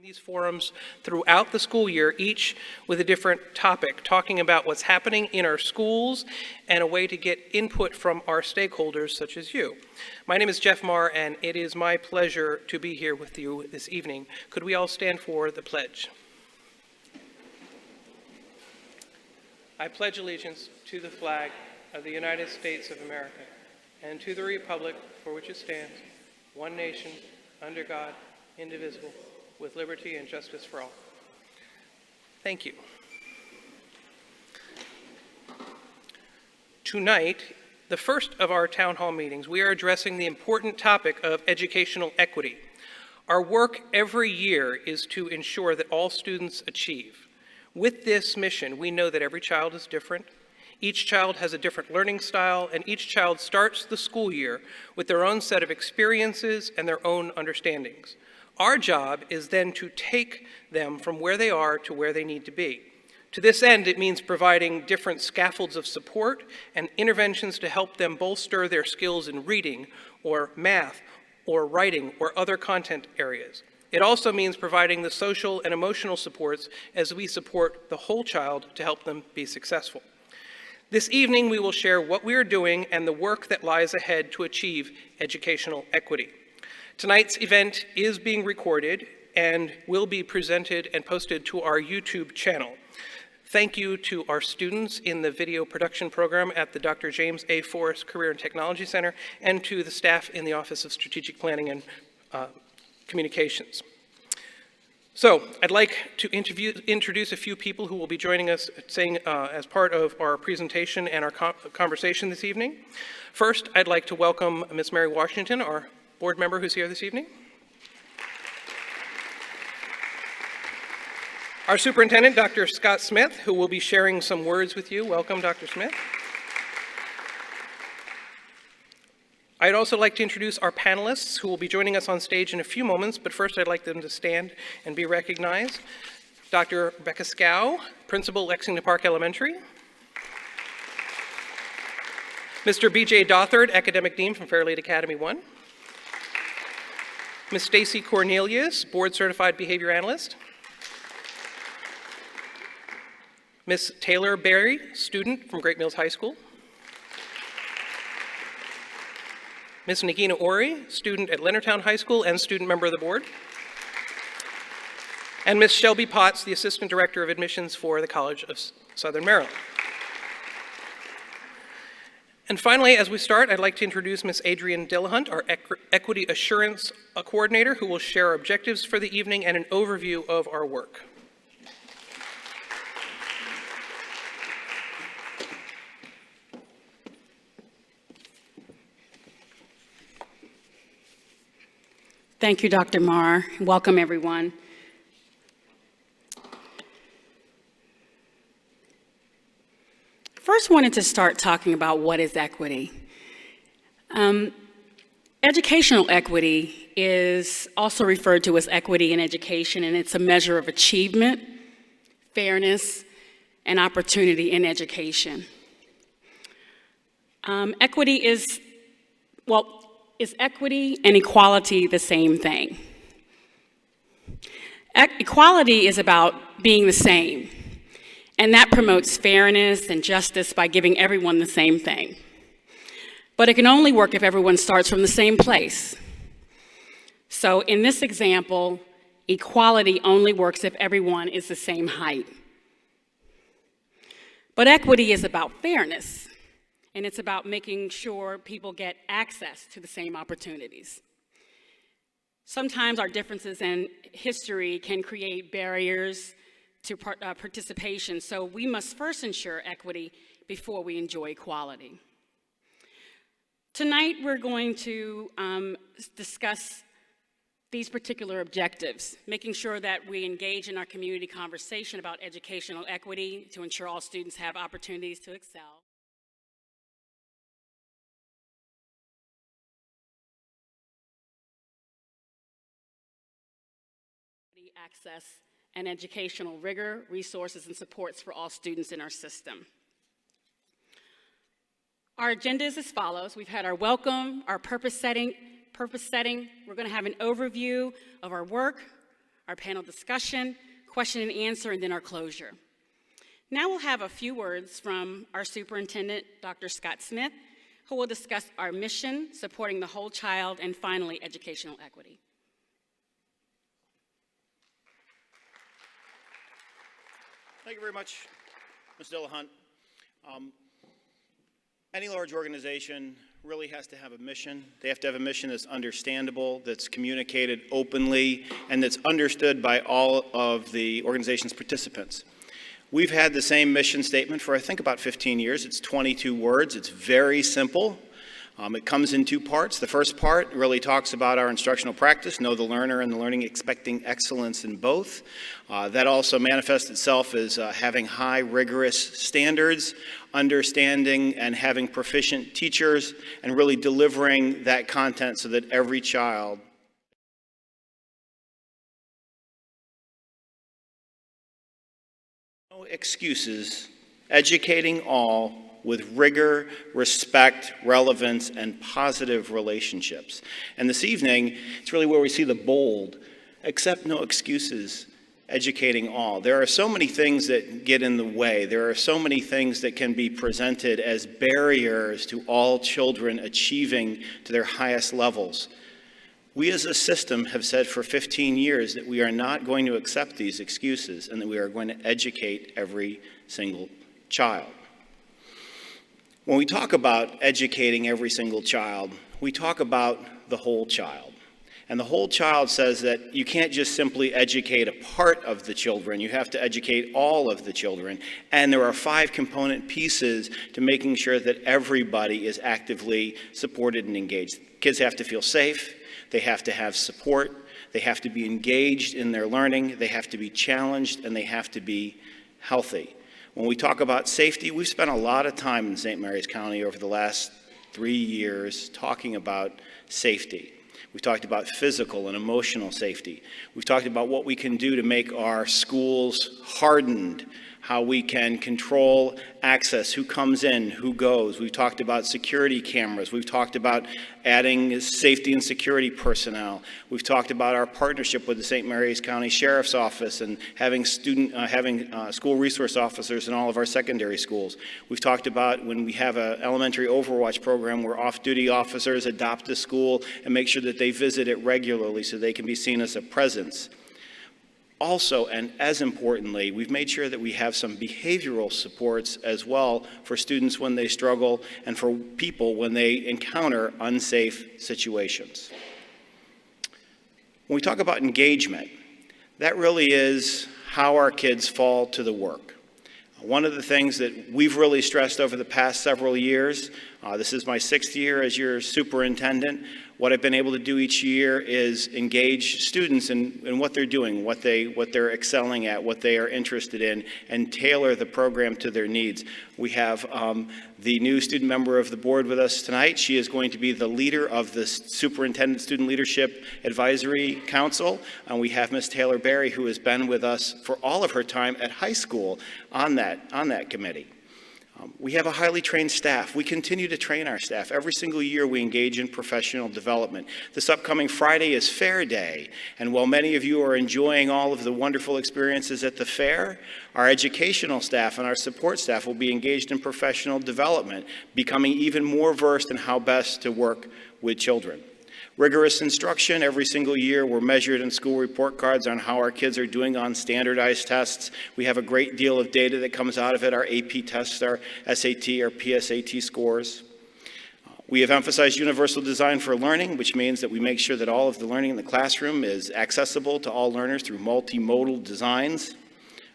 These forums throughout the school year, each with a different topic, talking about what's happening in our schools and a way to get input from our stakeholders such as you. My name is Jeff Marr, and it is my pleasure to be here with you this evening. Could we all stand for the pledge? I pledge allegiance to the flag of the United States of America and to the republic for which it stands, one nation, under God, indivisible, with liberty and justice for all. Thank you. Tonight, the first of our town hall meetings, we are addressing the important topic of educational equity. Our work every year is to ensure that all students achieve. With this mission, we know that every child is different. Each child has a different learning style, and each child starts the school year with their own set of experiences and their own understandings. Our job is then to take them from where they are to where they need to be. To this end, it means providing different scaffolds of support and interventions to help them bolster their skills in reading or math or writing or other content areas. It also means providing the social and emotional supports as we support the whole child to help them be successful. This evening, we will share what we are doing and the work that lies ahead to achieve educational equity. Tonight's event is being recorded and will be presented and posted to our YouTube channel. Thank you to our students in the video production program at the Dr. James A. Forrest Career and Technology Center, and to the staff in the Office of Strategic Planning and Communications. So I'd like to introduce a few people who will be joining us as part of our presentation and our conversation this evening. First, I'd like to welcome Ms. Mary Washington, our board member who's here this evening. Our superintendent, Dr. Scott Smith, who will be sharing some words with you. Welcome, Dr. Smith. I'd also like to introduce our panelists who will be joining us on stage in a few moments, but first I'd like them to stand and be recognized. Dr. Rebecca Scow, Principal, Lexington Park Elementary. Mr. B.J. Dothard, Academic Dean from Fairlead Academy 1. Ms. Stacy Cornelius, Board Certified Behavior Analyst. Ms. Taylor Berry, student from Great Mills High School. Ms. Nagina Ori, student at Leonardtown High School and student member of the board. And Ms. Shelby Potts, the Assistant Director of Admissions for the College of Southern Maryland. And finally, as we start, I'd like to introduce Ms. Adrienne Dillahunt, our Equity Assurance Coordinator, who will share our objectives for the evening and an overview of our work. Thank you, Dr. Marr. Welcome, everyone. First, wanted to start talking about what is equity. Educational equity is also referred to as equity in education, and it's a measure of achievement, fairness, and opportunity in education. Is equity and equality the same thing? Equality is about being the same, and that promotes fairness and justice by giving everyone the same thing. But it can only work if everyone starts from the same place. So in this example, equality only works if everyone is the same height. But equity is about fairness, and it's about making sure people get access to the same opportunities. Sometimes our differences in history can create barriers to participation, so we must first ensure equity before we enjoy equality. Tonight, we're going to discuss these particular objectives, making sure that we engage in our community conversation about educational equity to ensure all students have opportunities to excel. Access and educational rigor, resources, and supports for all students in our system. Our agenda is as follows. We've had our welcome, our purpose setting. We're going to have an overview of our work, our panel discussion, question and answer, and then our closure. Now we'll have a few words from our superintendent, Dr. Scott Smith, who will discuss our mission, supporting the whole child, and finally, educational equity. Thank you very much, Ms. Dillahunt. Any large organization really has to have a mission. They have to have a mission that's understandable, that's communicated openly, and that's understood by all of the organization's participants. We've had the same mission statement for, I think, about 15 years. It's 22 words. It's very simple. It comes in two parts. The first part really talks about our instructional practice, know the learner and the learning, expecting excellence in both. That also manifests itself as having high, rigorous standards, understanding and having proficient teachers, and really delivering that content so that every child no excuses, educating all with rigor, respect, relevance, and positive relationships. And this evening, it's really where we see the bold, accept no excuses, educating all. There are so many things that get in the way. There are so many things that can be presented as barriers to all children achieving to their highest levels. We as a system have said for 15 years that we are not going to accept these excuses and that we are going to educate every single child. When we talk about educating every single child, we talk about the whole child. And the whole child says that you can't just simply educate a part of the children, you have to educate all of the children. And there are 5 component pieces to making sure that everybody is actively supported and engaged. Kids have to feel safe, they have to have support, they have to be engaged in their learning, they have to be challenged, and they have to be healthy. When we talk about safety, we've spent a lot of time in St. Mary's County over the last 3 years talking about safety. We've talked about physical and emotional safety. We've talked about what we can do to make our schools hardened, how we can control access, who comes in, who goes. We've talked about security cameras. We've talked about adding safety and security personnel. We've talked about our partnership with the St. Mary's County Sheriff's Office and having school resource officers in all of our secondary schools. We've talked about when we have an elementary overwatch program where off-duty officers adopt a school and make sure that they visit it regularly so they can be seen as a presence. Also, and as importantly, we've made sure that we have some behavioral supports as well for students when they struggle and for people when they encounter unsafe situations. When we talk about engagement, that really is how our kids fall to the work. One of the things that we've really stressed over the past several years, this is my 6th year as your superintendent, what I've been able to do each year is engage students in what they're doing, what they're excelling at, what they are interested in, and tailor the program to their needs. We have the new student member of the board with us tonight. She is going to be the leader of the Superintendent Student Leadership Advisory Council. And we have Ms. Taylor Berry, who has been with us for all of her time at high school on that committee. We have a highly trained staff. We continue to train our staff. Every single year we engage in professional development. This upcoming Friday is Fair Day, and while many of you are enjoying all of the wonderful experiences at the fair, our educational staff and our support staff will be engaged in professional development, becoming even more versed in how best to work with children. Rigorous instruction every single year. We're measured in school report cards on how our kids are doing on standardized tests. We have a great deal of data that comes out of it, our AP tests, our SAT, our PSAT scores. We have emphasized universal design for learning, which means that we make sure that all of the learning in the classroom is accessible to all learners through multimodal designs.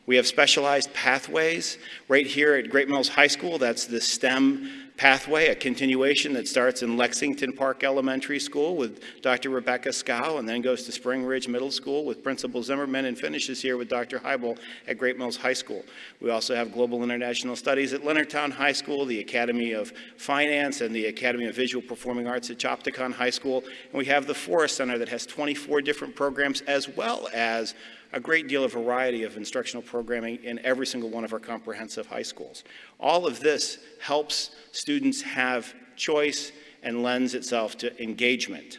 We have specialized pathways right here at Great Mills High School. That's the STEM pathway, a continuation that starts in Lexington Park Elementary School with Dr. Rebecca Scow and then goes to Spring Ridge Middle School with Principal Zimmerman and finishes here with Dr. Heibel at Great Mills High School. We also have Global International Studies at Leonardtown High School, the Academy of Finance and the Academy of Visual Performing Arts at Chopticon High School. And we have the Forest Center that has 24 different programs as well as a great deal of variety of instructional programming in every single one of our comprehensive high schools. All of this helps students have choice and lends itself to engagement.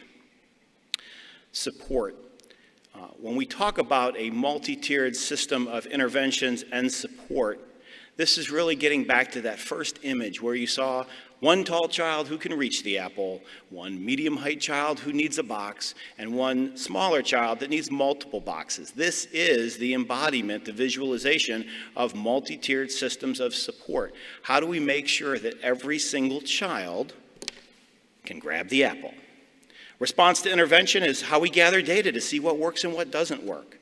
Support. When we talk about a multi-tiered system of interventions and support, this is really getting back to that first image where you saw one tall child who can reach the apple, one medium-height child who needs a box, and one smaller child that needs multiple boxes. This is the embodiment, the visualization of multi-tiered systems of support. How do we make sure that every single child can grab the apple? Response to intervention is how we gather data to see what works and what doesn't work.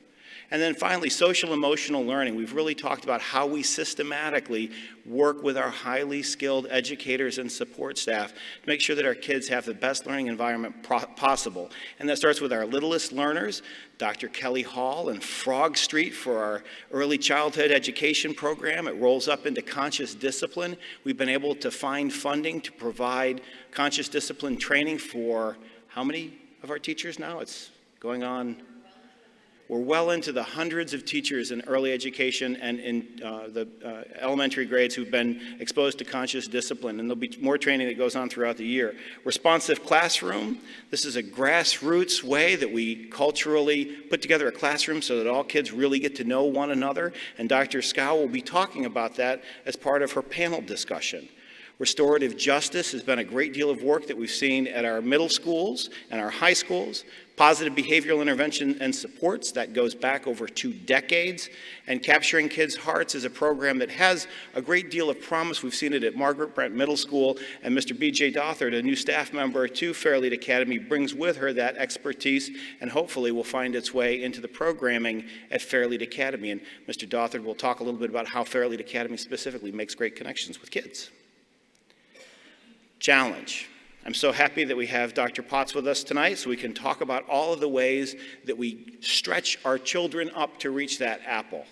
And then finally, social emotional learning. We've really talked about how we systematically work with our highly skilled educators and support staff to make sure that our kids have the best learning environment possible. And that starts with our littlest learners, Dr. Kelly Hall and Frog Street for our early childhood education program. It rolls up into conscious discipline. We've been able to find funding to provide conscious discipline training for how many of our teachers now? It's going on. We're well into the hundreds of teachers in early education and in the elementary grades who've been exposed to conscious discipline, and there'll be more training that goes on throughout the year. Responsive classroom. This is a grassroots way that we culturally put together a classroom so that all kids really get to know one another, and Dr. Scow will be talking about that as part of her panel discussion. Restorative justice has been a great deal of work that we've seen at our middle schools and our high schools. Positive behavioral intervention and supports, that goes back over 2 decades. And Capturing Kids' Hearts is a program that has a great deal of promise. We've seen it at Margaret Brent Middle School, and Mr. B.J. Dothard, a new staff member to Fairlead Academy, brings with her that expertise and hopefully will find its way into the programming at Fairlead Academy. And Mr. Dothard will talk a little bit about how Fairlead Academy specifically makes great connections with kids. Challenge. I'm so happy that we have Dr. Potts with us tonight so we can talk about all of the ways that we stretch our children up to reach that apple.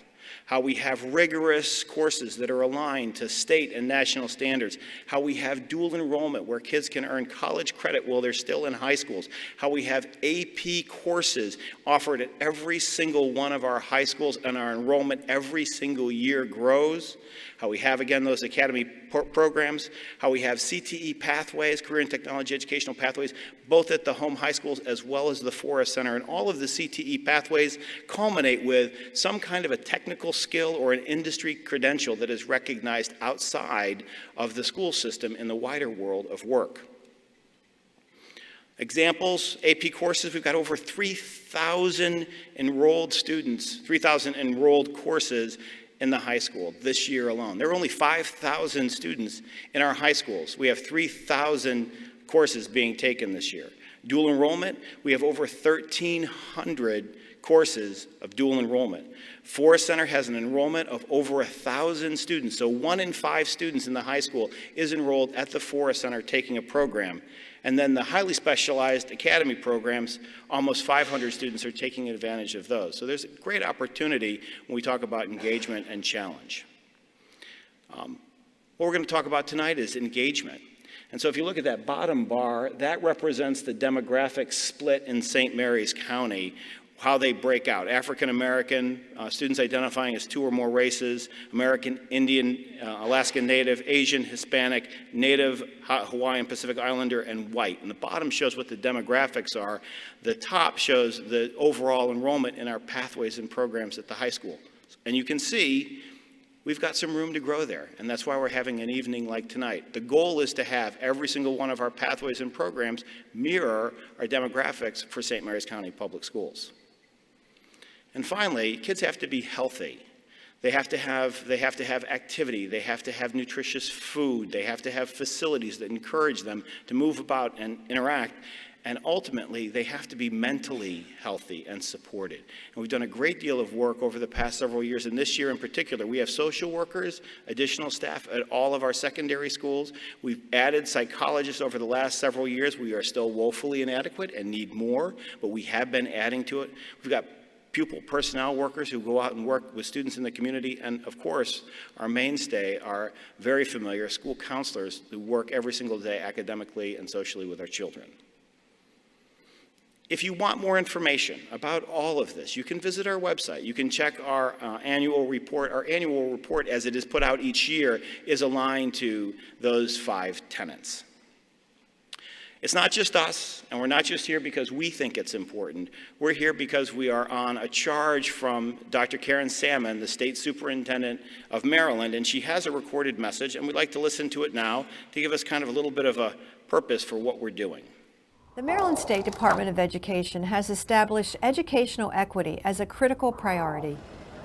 How we have rigorous courses that are aligned to state and national standards. How we have dual enrollment where kids can earn college credit while they're still in high schools. How we have AP courses offered at every single one of our high schools, and our enrollment every single year grows. How we have, again, those academy programs. How we have CTE pathways, career and technology educational pathways, both at the home high schools as well as the Forest Center. And all of the CTE pathways culminate with some kind of a technical skill or an industry credential that is recognized outside of the school system in the wider world of work. Examples, AP courses, we've got over 3,000 enrolled students, 3,000 enrolled courses in the high school this year alone. There are only 5,000 students in our high schools. We have 3,000 courses being taken this year. Dual enrollment, we have over 1,300 courses of dual enrollment. Forest Center has an enrollment of over 1,000 students. So 1 in 5 students in the high school is enrolled at the Forest Center taking a program. And then the highly specialized academy programs, almost 500 students are taking advantage of those. So there's a great opportunity when we talk about engagement and challenge. What we're going to talk about tonight is engagement. And so if you look at that bottom bar, that represents the demographic split in St. Mary's County, how they break out. African American, students identifying as 2 or more races, American Indian, Alaskan Native, Asian, Hispanic, Native, Hawaiian, Pacific Islander, and white. And the bottom shows what the demographics are. The top shows the overall enrollment in our pathways and programs at the high school. And you can see we've got some room to grow there, and that's why we're having an evening like tonight. The goal is to have every single one of our pathways and programs mirror our demographics for St. Mary's County Public Schools. And finally, kids have to be healthy. They have to have activity. They have to have nutritious food. They have to have facilities that encourage them to move about and interact. And ultimately, they have to be mentally healthy and supported. And we've done a great deal of work over the past several years. And this year in particular, we have social workers, additional staff at all of our secondary schools. We've added psychologists over the last several years. We are still woefully inadequate and need more, but we have been adding to it. We've got pupil personnel workers who go out and work with students in the community, and of course, our mainstay are very familiar school counselors who work every single day academically and socially with our children. If you want more information about all of this, you can visit our website. You can check our annual report. Our annual report, as it is put out each year, is aligned to those 5 tenets. It's not just us, and we're not just here because we think it's important. We're here because we are on a charge from Dr. Karen Salmon, the State Superintendent of Maryland, and she has a recorded message, and we'd like to listen to it now to give us kind of a little bit of a purpose for what we're doing. The Maryland State Department of Education has established educational equity as a critical priority.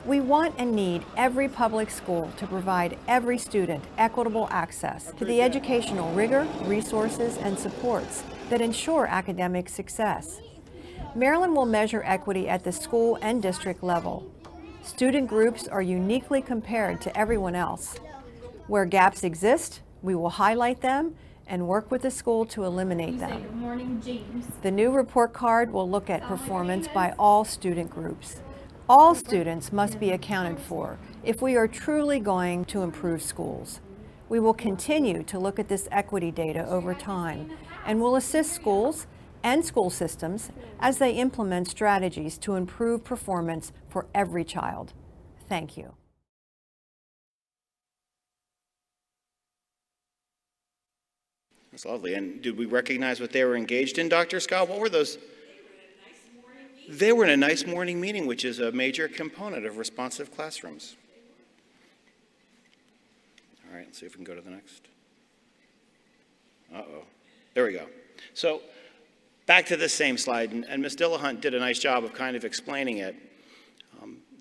We want and need every public school to provide every student equitable access to the educational rigor, resources, and supports that ensure academic success. Maryland will measure equity at the school and district level. Student groups are uniquely compared to everyone else. Where gaps exist, we will highlight them and work with the school to eliminate them. Good morning, James. The new report card will look at performance by all student groups. All students must be accounted for if we are truly going to improve schools. We will continue to look at this equity data over time and will assist schools and school systems as they implement strategies to improve performance for every child. Thank you. That's lovely. And did we recognize what they were engaged in, Dr. Scott? What were those? They were in a nice morning meeting, which is a major component of responsive classrooms. All right, let's see if we can go to the next. Uh-oh. There we go. So back to this same slide, and Ms. Dillahunt did a nice job of kind of explaining it.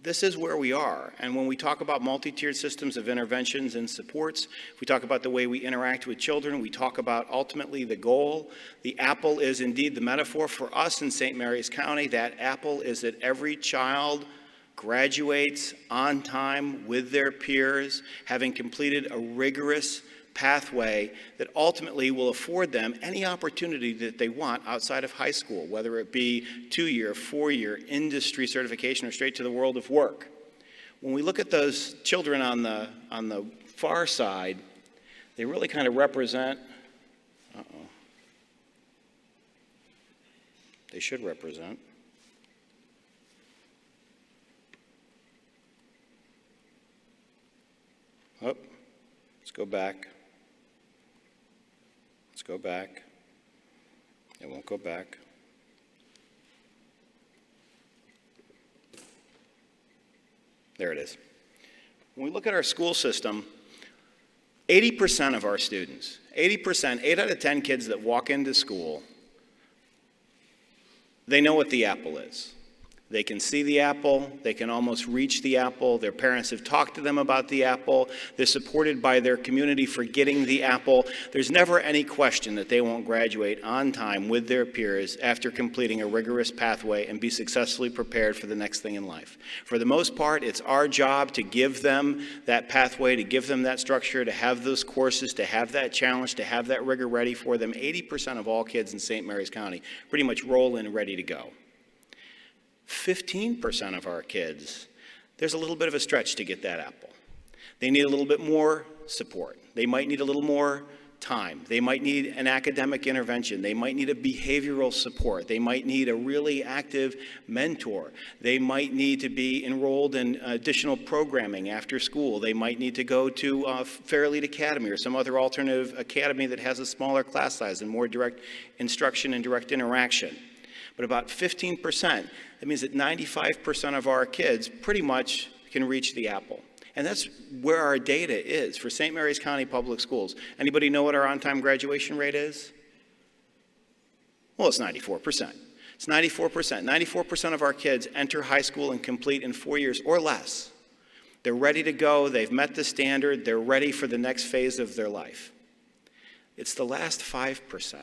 This is where we are. And when we talk about multi-tiered systems of interventions and supports, we talk about the way we interact with children, we talk about ultimately the goal. The apple is indeed the metaphor for us in St. Mary's County. That apple is that every child graduates on time with their peers, having completed a rigorous pathway that ultimately will afford them any opportunity that they want outside of high school, whether it be 2-year, 4-year industry certification or straight to the world of work. When we look at those children on the far side, they really kind of represent, they should represent. Oh, let's go back. Let's go back. It won't go back. There it is. When we look at our school system, 80% of our students, 80%, 8 out of 10 kids that walk into school, they know what the apple is. They can see the apple, they can almost reach the apple, their parents have talked to them about the apple, they're supported by their community for getting the apple. There's never any question that they won't graduate on time with their peers after completing a rigorous pathway and be successfully prepared for the next thing in life. For the most part, it's our job to give them that pathway, to give them that structure, to have those courses, to have that challenge, to have that rigor ready for them. 80% of all kids in St. Mary's County pretty much roll in ready to go. 15% of our kids, there's a little bit of a stretch to get that apple. They need a little bit more support. They might need a little more time. They might need an academic intervention. They might need a behavioral support. They might need a really active mentor. They might need to be enrolled in additional programming after school. They might need to go to Fairlead Academy or some other alternative academy that has a smaller class size and more direct instruction and direct interaction. But about 15%, that means that 95% of our kids pretty much can reach the apple. And that's where our data is for St. Mary's County Public Schools. Anybody know what our on-time graduation rate is? Well, it's 94%. It's 94%. 94% of our kids enter high school and complete in 4 years or less. They're ready to go. They've met the standard. They're ready for the next phase of their life. It's the last 5%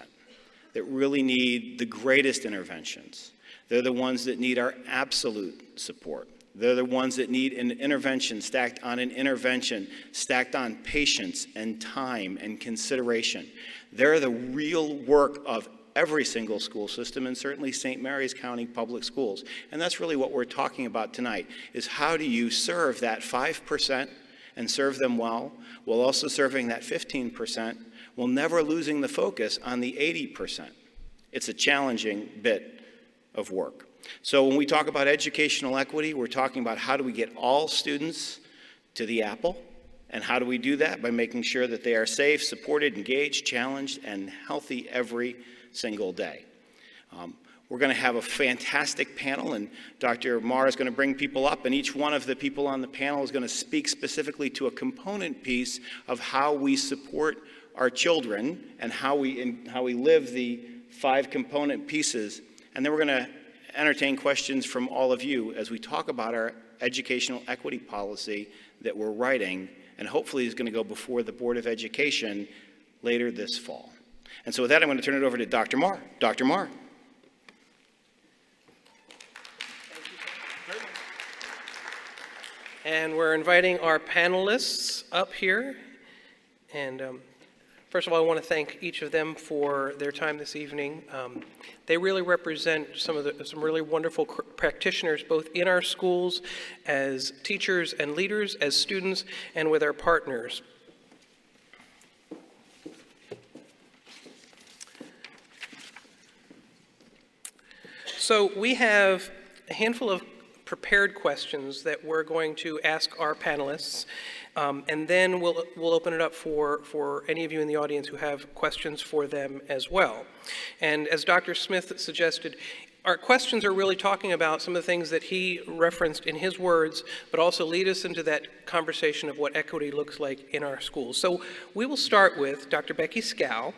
that really need the greatest interventions. They're the ones that need our absolute support. They're the ones that need an intervention stacked on an intervention, stacked on patience and time and consideration. They're the real work of every single school system, and certainly St. Mary's County Public Schools. And that's really what we're talking about tonight, is how do you serve that 5% and serve them well, while also serving that 15%, while never losing the focus on the 80%. It's a challenging bit of work. So when we talk about educational equity, we're talking about how do we get all students to the apple, and how do we do that? By making sure that they are safe, supported, engaged, challenged, and healthy every single day. We're going to have a fantastic panel, and Dr. Marr is going to bring people up, and each one of the people on the panel is going to speak specifically to a component piece of how we support our children and how we live the 5 component pieces. And then we're going to entertain questions from all of you as we talk about our educational equity policy that we're writing, and hopefully is going to go before the Board of Education later this fall. And so with that, I'm going to turn it over to Dr. Marr. Dr. Marr. And we're inviting our panelists up here. And first of all, I want to thank each of them for their time this evening. They really represent some really wonderful practitioners, both in our schools as teachers and leaders, as students, and with our partners. So we have a handful of prepared questions that we're going to ask our panelists, and then we'll open it up for any of you in the audience who have questions for them as well. And as Dr. Smith suggested, our questions are really talking about some of the things that he referenced in his words, but also lead us into that conversation of what equity looks like in our schools. So we will start with Dr. Becky Scow.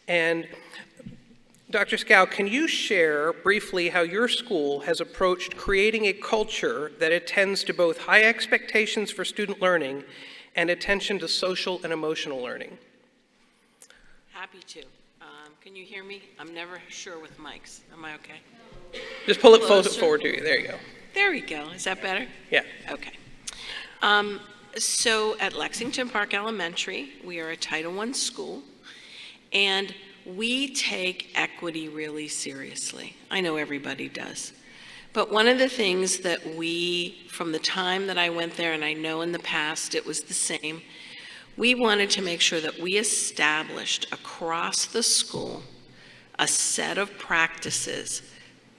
And Dr. Scow, can you share briefly how your school has approached creating a culture that attends to both high expectations for student learning and attention to social and emotional learning? Happy to. Can you hear me? I'm never sure with mics. Am I okay? Just pull it Closer. forward to you. There you go. There we go. Is that better? Yeah. Okay. So at Lexington Park Elementary, we are a Title I school, and we take equity really seriously. I know everybody does. But one of the things that from the time that I went there, and I know in the past it was the same, we wanted to make sure that we established across the school a set of practices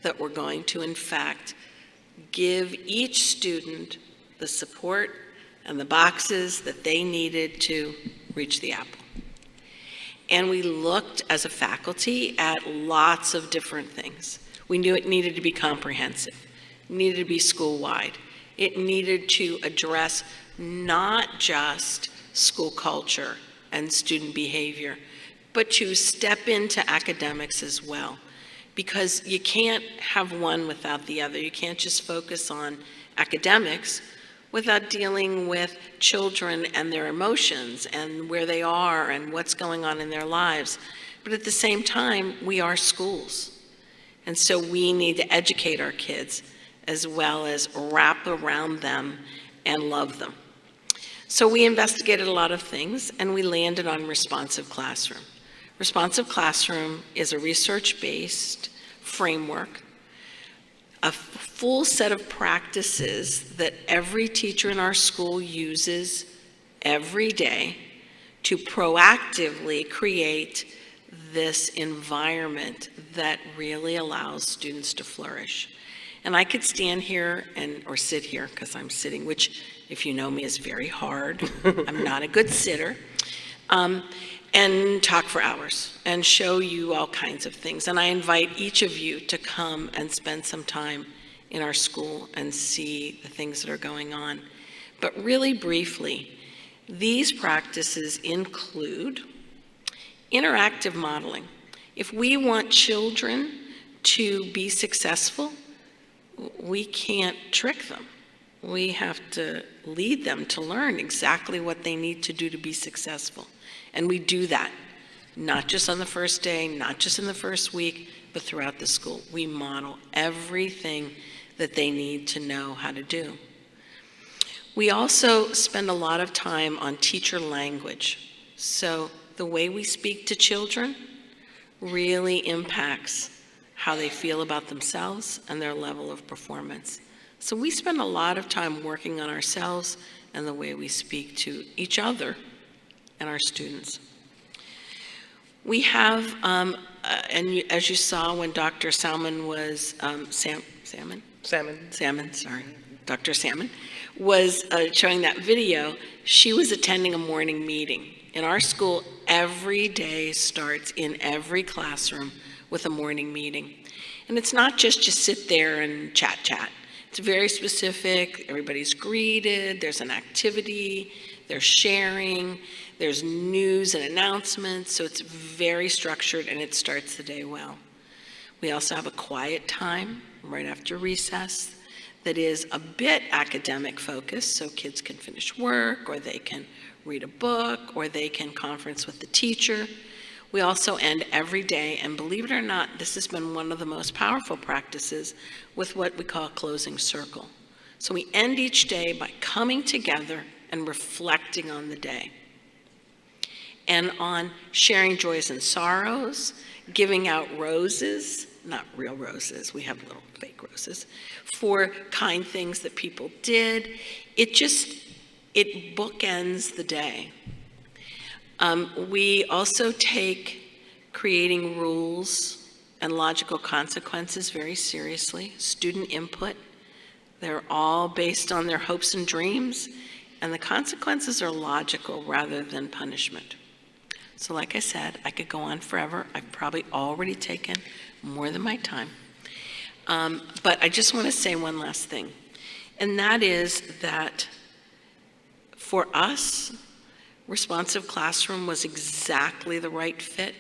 that were going to, in fact, give each student the support and the boxes that they needed to reach the apple. And we looked as a faculty at lots of different things. We knew it needed to be comprehensive. It needed to be school-wide. It needed to address not just school culture and student behavior, but to step into academics as well. Because you can't have one without the other. You can't just focus on academics without dealing with children and their emotions and where they are and what's going on in their lives. But at the same time, we are schools. And so we need to educate our kids as well as wrap around them and love them. So we investigated a lot of things, and we landed on responsive classroom. Responsive classroom is a research-based framework, a full set of practices that every teacher in our school uses every day to proactively create this environment that really allows students to flourish. And I could stand here or sit here, because I'm sitting, which, if you know me, is very hard. I'm not a good sitter. And talk for hours and show you all kinds of things. And I invite each of you to come and spend some time in our school and see the things that are going on. But really briefly, these practices include interactive modeling. If we want children to be successful, we can't trick them. We have to lead them to learn exactly what they need to do to be successful. And we do that, not just on the first day, not just in the first week, but throughout the school. We model everything that they need to know how to do. We also spend a lot of time on teacher language. So the way we speak to children really impacts how they feel about themselves and their level of performance. So we spend a lot of time working on ourselves and the way we speak to each other and our students. We have, as you saw when Dr. Salmon was, Dr. Salmon was showing that video, she was attending a morning meeting. In our school, every day starts in every classroom with a morning meeting. And it's not just sit there and chat. It's very specific. Everybody's greeted. There's an activity. There's sharing. There's news and announcements. So it's very structured, and it starts the day well. We also have a quiet time right after recess that is a bit academic focused, so kids can finish work, or they can read a book, or they can conference with the teacher. We also end every day, and believe it or not, this has been one of the most powerful practices, with what we call a closing circle. So we end each day by coming together and reflecting on the day, and on sharing joys and sorrows, giving out roses, not real roses, we have little fake roses, for kind things that people did. It bookends the day. We also take creating rules and logical consequences very seriously. Student input, they're all based on their hopes and dreams, and the consequences are logical rather than punishment. So like I said, I could go on forever. I've probably already taken more than my time. But I just want to say one last thing, and that is that for us, Responsive Classroom was exactly the right fit.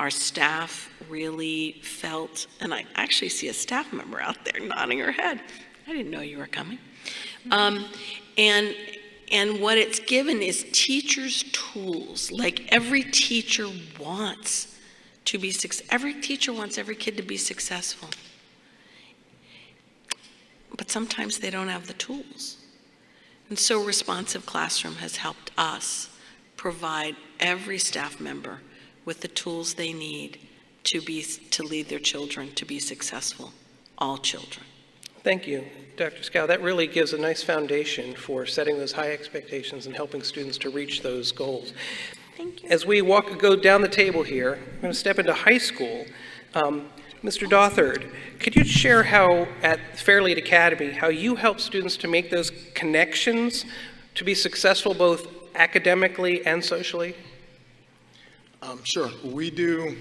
Our staff really felt, and I actually see a staff member out there nodding her head. I didn't know you were coming. And what it's given is teachers tools. Like every teacher wants to be every teacher wants every kid to be successful. But sometimes they don't have the tools. And so Responsive Classroom has helped us provide every staff member with the tools they need to lead their children to be successful, all children. Thank you, Dr. Scow. That really gives a nice foundation for setting those high expectations and helping students to reach those goals. Thank you. As we go down the table here, I'm going to step into high school. Mr. Dothard, could you share how at Fairlead Academy, how you help students to make those connections to be successful both academically and socially? Sure. We do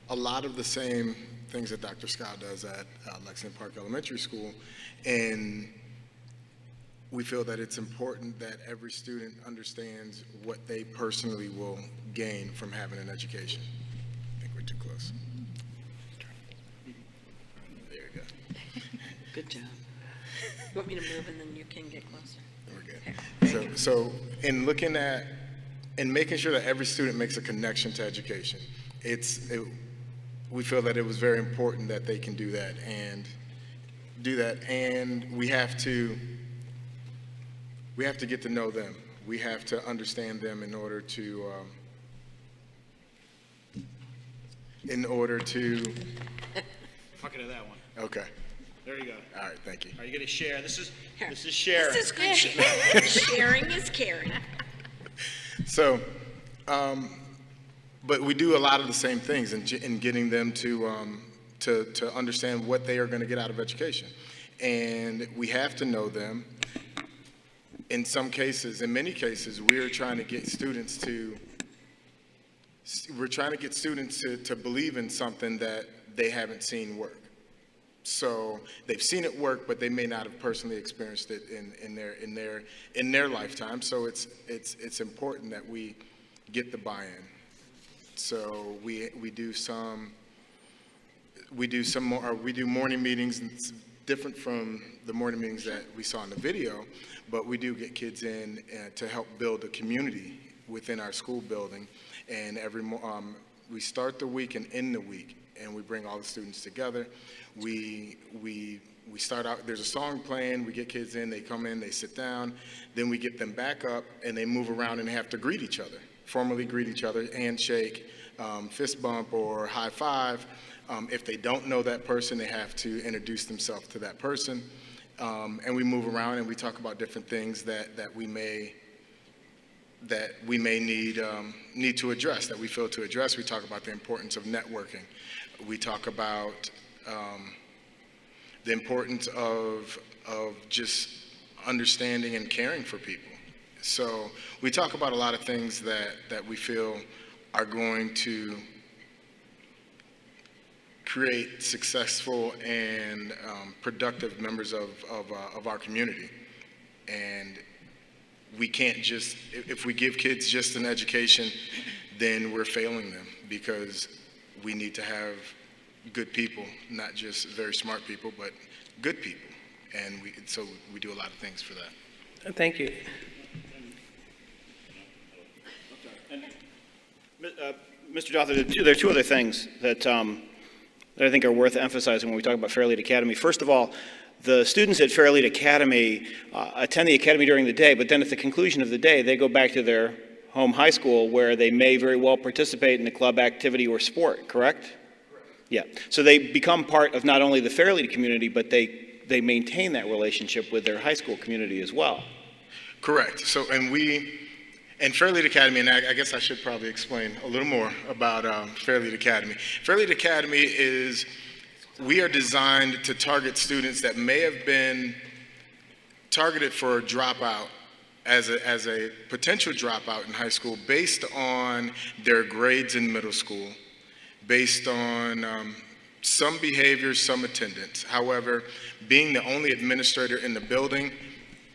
a lot of the same things that Dr. Scott does at Lexington Park Elementary School, and we feel that it's important that every student understands what they personally will gain from having an education. I think we're too close. There you go. Good job. You want me to move and then you can get closer? We're good. So in looking at and making sure that every student makes a connection to education, we feel that it was very important that they can do that, and we have to get to know them. We have to understand them in order to Fucking to that one. Okay. There you go. All right, thank you. Are you going to share? This is sharing. This is good. Sharing is caring. So, but we do a lot of the same things in getting them to understand what they are going to get out of education. And we have to know them. In many cases, we're trying to get students to believe in something that they haven't seen work. So they've seen it work, but they may not have personally experienced it in their lifetime. So it's important that we get the buy-in. So we do morning meetings, and it's different from the morning meetings that we saw in the video, but we do get kids in to help build a community within our school building. And we start the week and end the week, and we bring all the students together. We start out, there's a song playing, we get kids in, they come in, they sit down, then we get them back up, and they move around and have to greet each other, formally greet each other, handshake, fist bump, or high five. If they don't know that person, they have to introduce themselves to that person. And we move around and we talk about different things that we may need to address, that we feel to address. We talk about the importance of networking. We talk about the importance of just understanding and caring for people. So we talk about a lot of things that we feel are going to create successful and productive members of our community. And we can't just, if we give kids just an education, then we're failing them, because we need to have good people, not just very smart people, but good people. And so we do a lot of things for that. Thank you. Mr. Dothert, there are two other things that I think are worth emphasizing when we talk about Fairlead Academy. First of all, the students at Fairlead Academy attend the academy during the day, but then at the conclusion of the day, they go back to their home high school where they may very well participate in a club activity or sport, correct? Yeah. So they become part of not only the Fairlead community, but they maintain that relationship with their high school community as well. Correct. So, and Fairlead Academy, and I guess I should probably explain a little more about Fairlead Academy. Fairlead Academy we are designed to target students that may have been targeted for a dropout, as a potential dropout in high school, based on their grades in middle school, based on some behaviors, some attendance. However, being the only administrator in the building,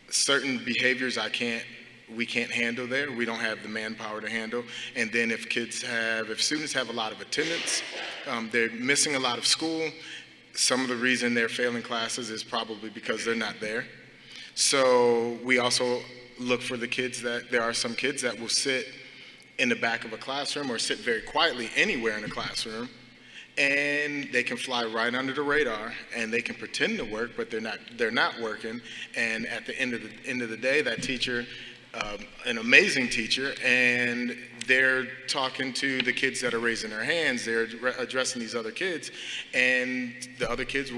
certain behaviors we can't handle there. We don't have the manpower to handle. And then if students have a lot of attendance, they're missing a lot of school, some of the reason they're failing classes is probably because they're not there. So we also look for the kids there are some kids that will sit in the back of a classroom or sit very quietly anywhere in a classroom, and they can fly right under the radar, and they can pretend to work, but they're not working. And at the end of the day, that teacher, an amazing teacher, and they're talking to the kids that are raising their hands, they're addressing these other kids, and the other kids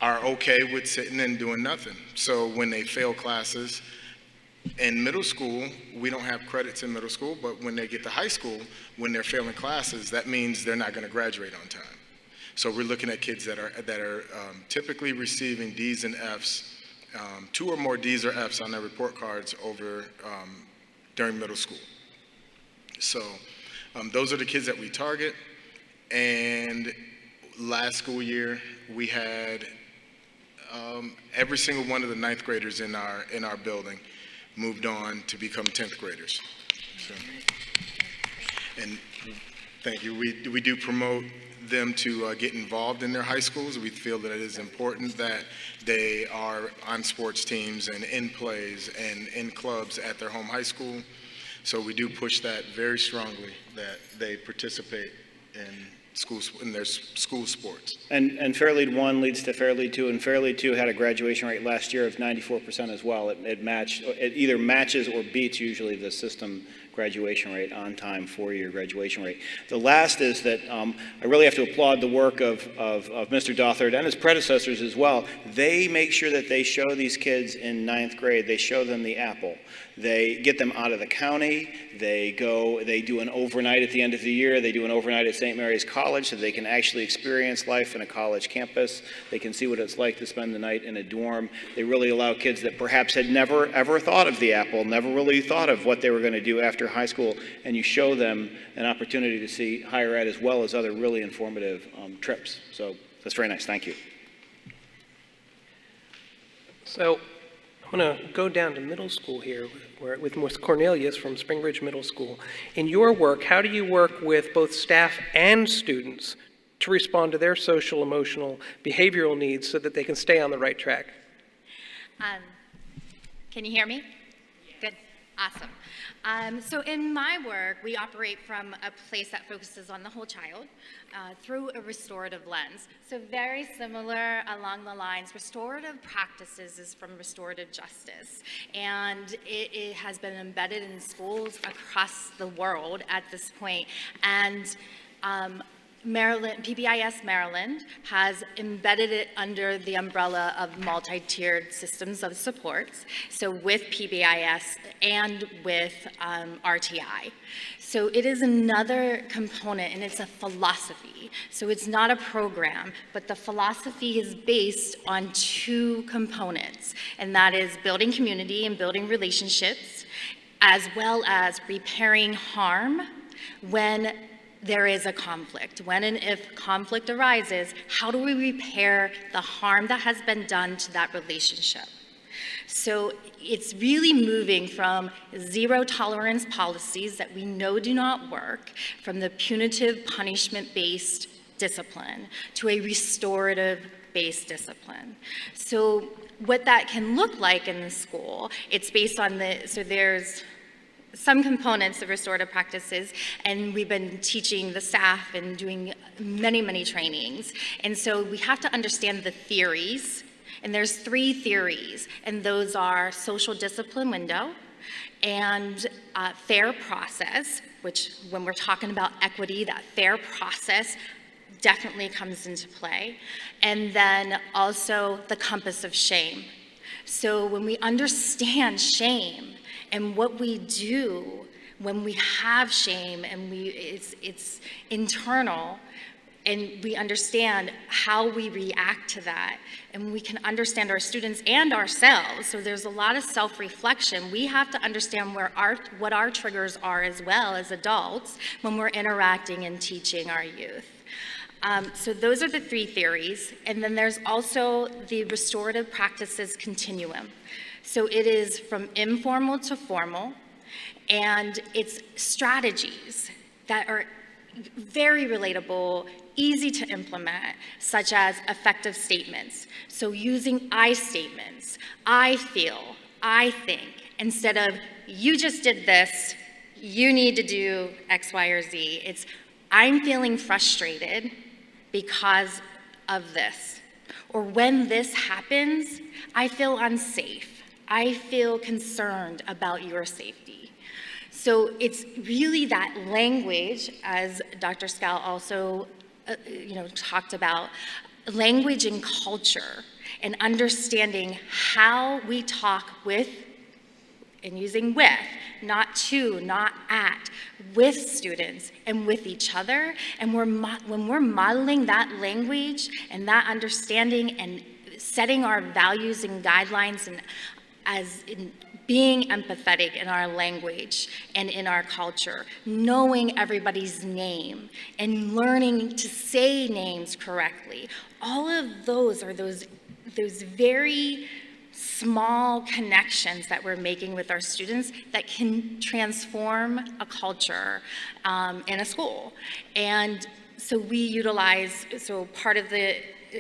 are okay with sitting and doing nothing. So when they fail classes in middle school, we don't have credits in middle school, but when they get to high school, when they're failing classes, that means they're not going to graduate on time. So we're looking at kids that are typically receiving D's and F's, 2 or more D's or F's on their report cards during middle school. So those are the kids that we target. And last school year, we had every single one of the 9th graders in our building moved on to become 10th graders. So, and thank you. We do promote them to get involved in their high schools. We feel that it is important that they are on sports teams and in plays and in clubs at their home high school. So we do push that very strongly, that they participate in their school sports. And Fairlead 1 leads to Fairlead 2, and Fairlead 2 had a graduation rate last year of 94% as well. It either matches or beats usually the system graduation rate, on time, 4-year graduation rate. The last is that I really have to applaud the work of Mr. Dothert and his predecessors as well. They make sure that they show these kids in 9th grade, they show them the apple. They get them out of the county. They do an overnight at the end of the year. They do an overnight at St. Mary's College so they can actually experience life in a college campus. They can see what it's like to spend the night in a dorm. They really allow kids that perhaps had never, ever thought of the apple, never really thought of what they were going to do after high school, and you show them an opportunity to see higher ed as well as other really informative trips. So that's very nice. Thank you. So I'm going to go down to middle school here with Miss Cornelius from Springbridge Middle School. In your work, how do you work with both staff and students to respond to their social, emotional, behavioral needs so that they can stay on the right track? Can you hear me? Good. Awesome. So in my work, we operate from a place that focuses on the whole child through a restorative lens. So very similar along the lines, restorative practices is from restorative justice. And it has been embedded in schools across the world at this point. And Maryland, PBIS Maryland has embedded it under the umbrella of multi-tiered systems of supports, so with PBIS and with RTI. So it is another component, and it's a philosophy. So it's not a program, but the philosophy is based on 2 components, and that is building community and building relationships, as well as repairing harm when there is a conflict. When and if conflict arises, how do we repair the harm that has been done to that relationship? So it's really moving from zero tolerance policies that we know do not work, from the punitive punishment-based discipline to a restorative-based discipline. So what that can look like in the school, it's based on so there's some components of restorative practices, and we've been teaching the staff and doing many, many trainings. And so we have to understand the theories, and there's 3 theories, and those are social discipline window, and fair process, which when we're talking about equity, that fair process definitely comes into play, and then also the compass of shame. So when we understand shame and what we do when we have shame and it's internal, and we understand how we react to that, and we can understand our students and ourselves. So there's a lot of self-reflection. We have to understand what our triggers are as well as adults when we're interacting and teaching our youth. So those are the 3 theories. And then there's also the restorative practices continuum. So it is from informal to formal, and it's strategies that are very relatable, easy to implement, such as effective statements. So using I statements, I feel, I think, instead of you just did this, you need to do X, Y, or Z. It's I'm feeling frustrated because of this. Or when this happens, I feel unsafe. I feel concerned about your safety. So it's really that language, as Dr. Scout also talked about, language and culture, and understanding how we talk with, and using with, not to, not at, with students and with each other. And when we're modeling that language and that understanding and setting our values and guidelines and as in being empathetic in our language and in our culture, knowing everybody's name and learning to say names correctly, all of those are those very small connections that we're making with our students that can transform a culture in a school. And so we utilize, part of the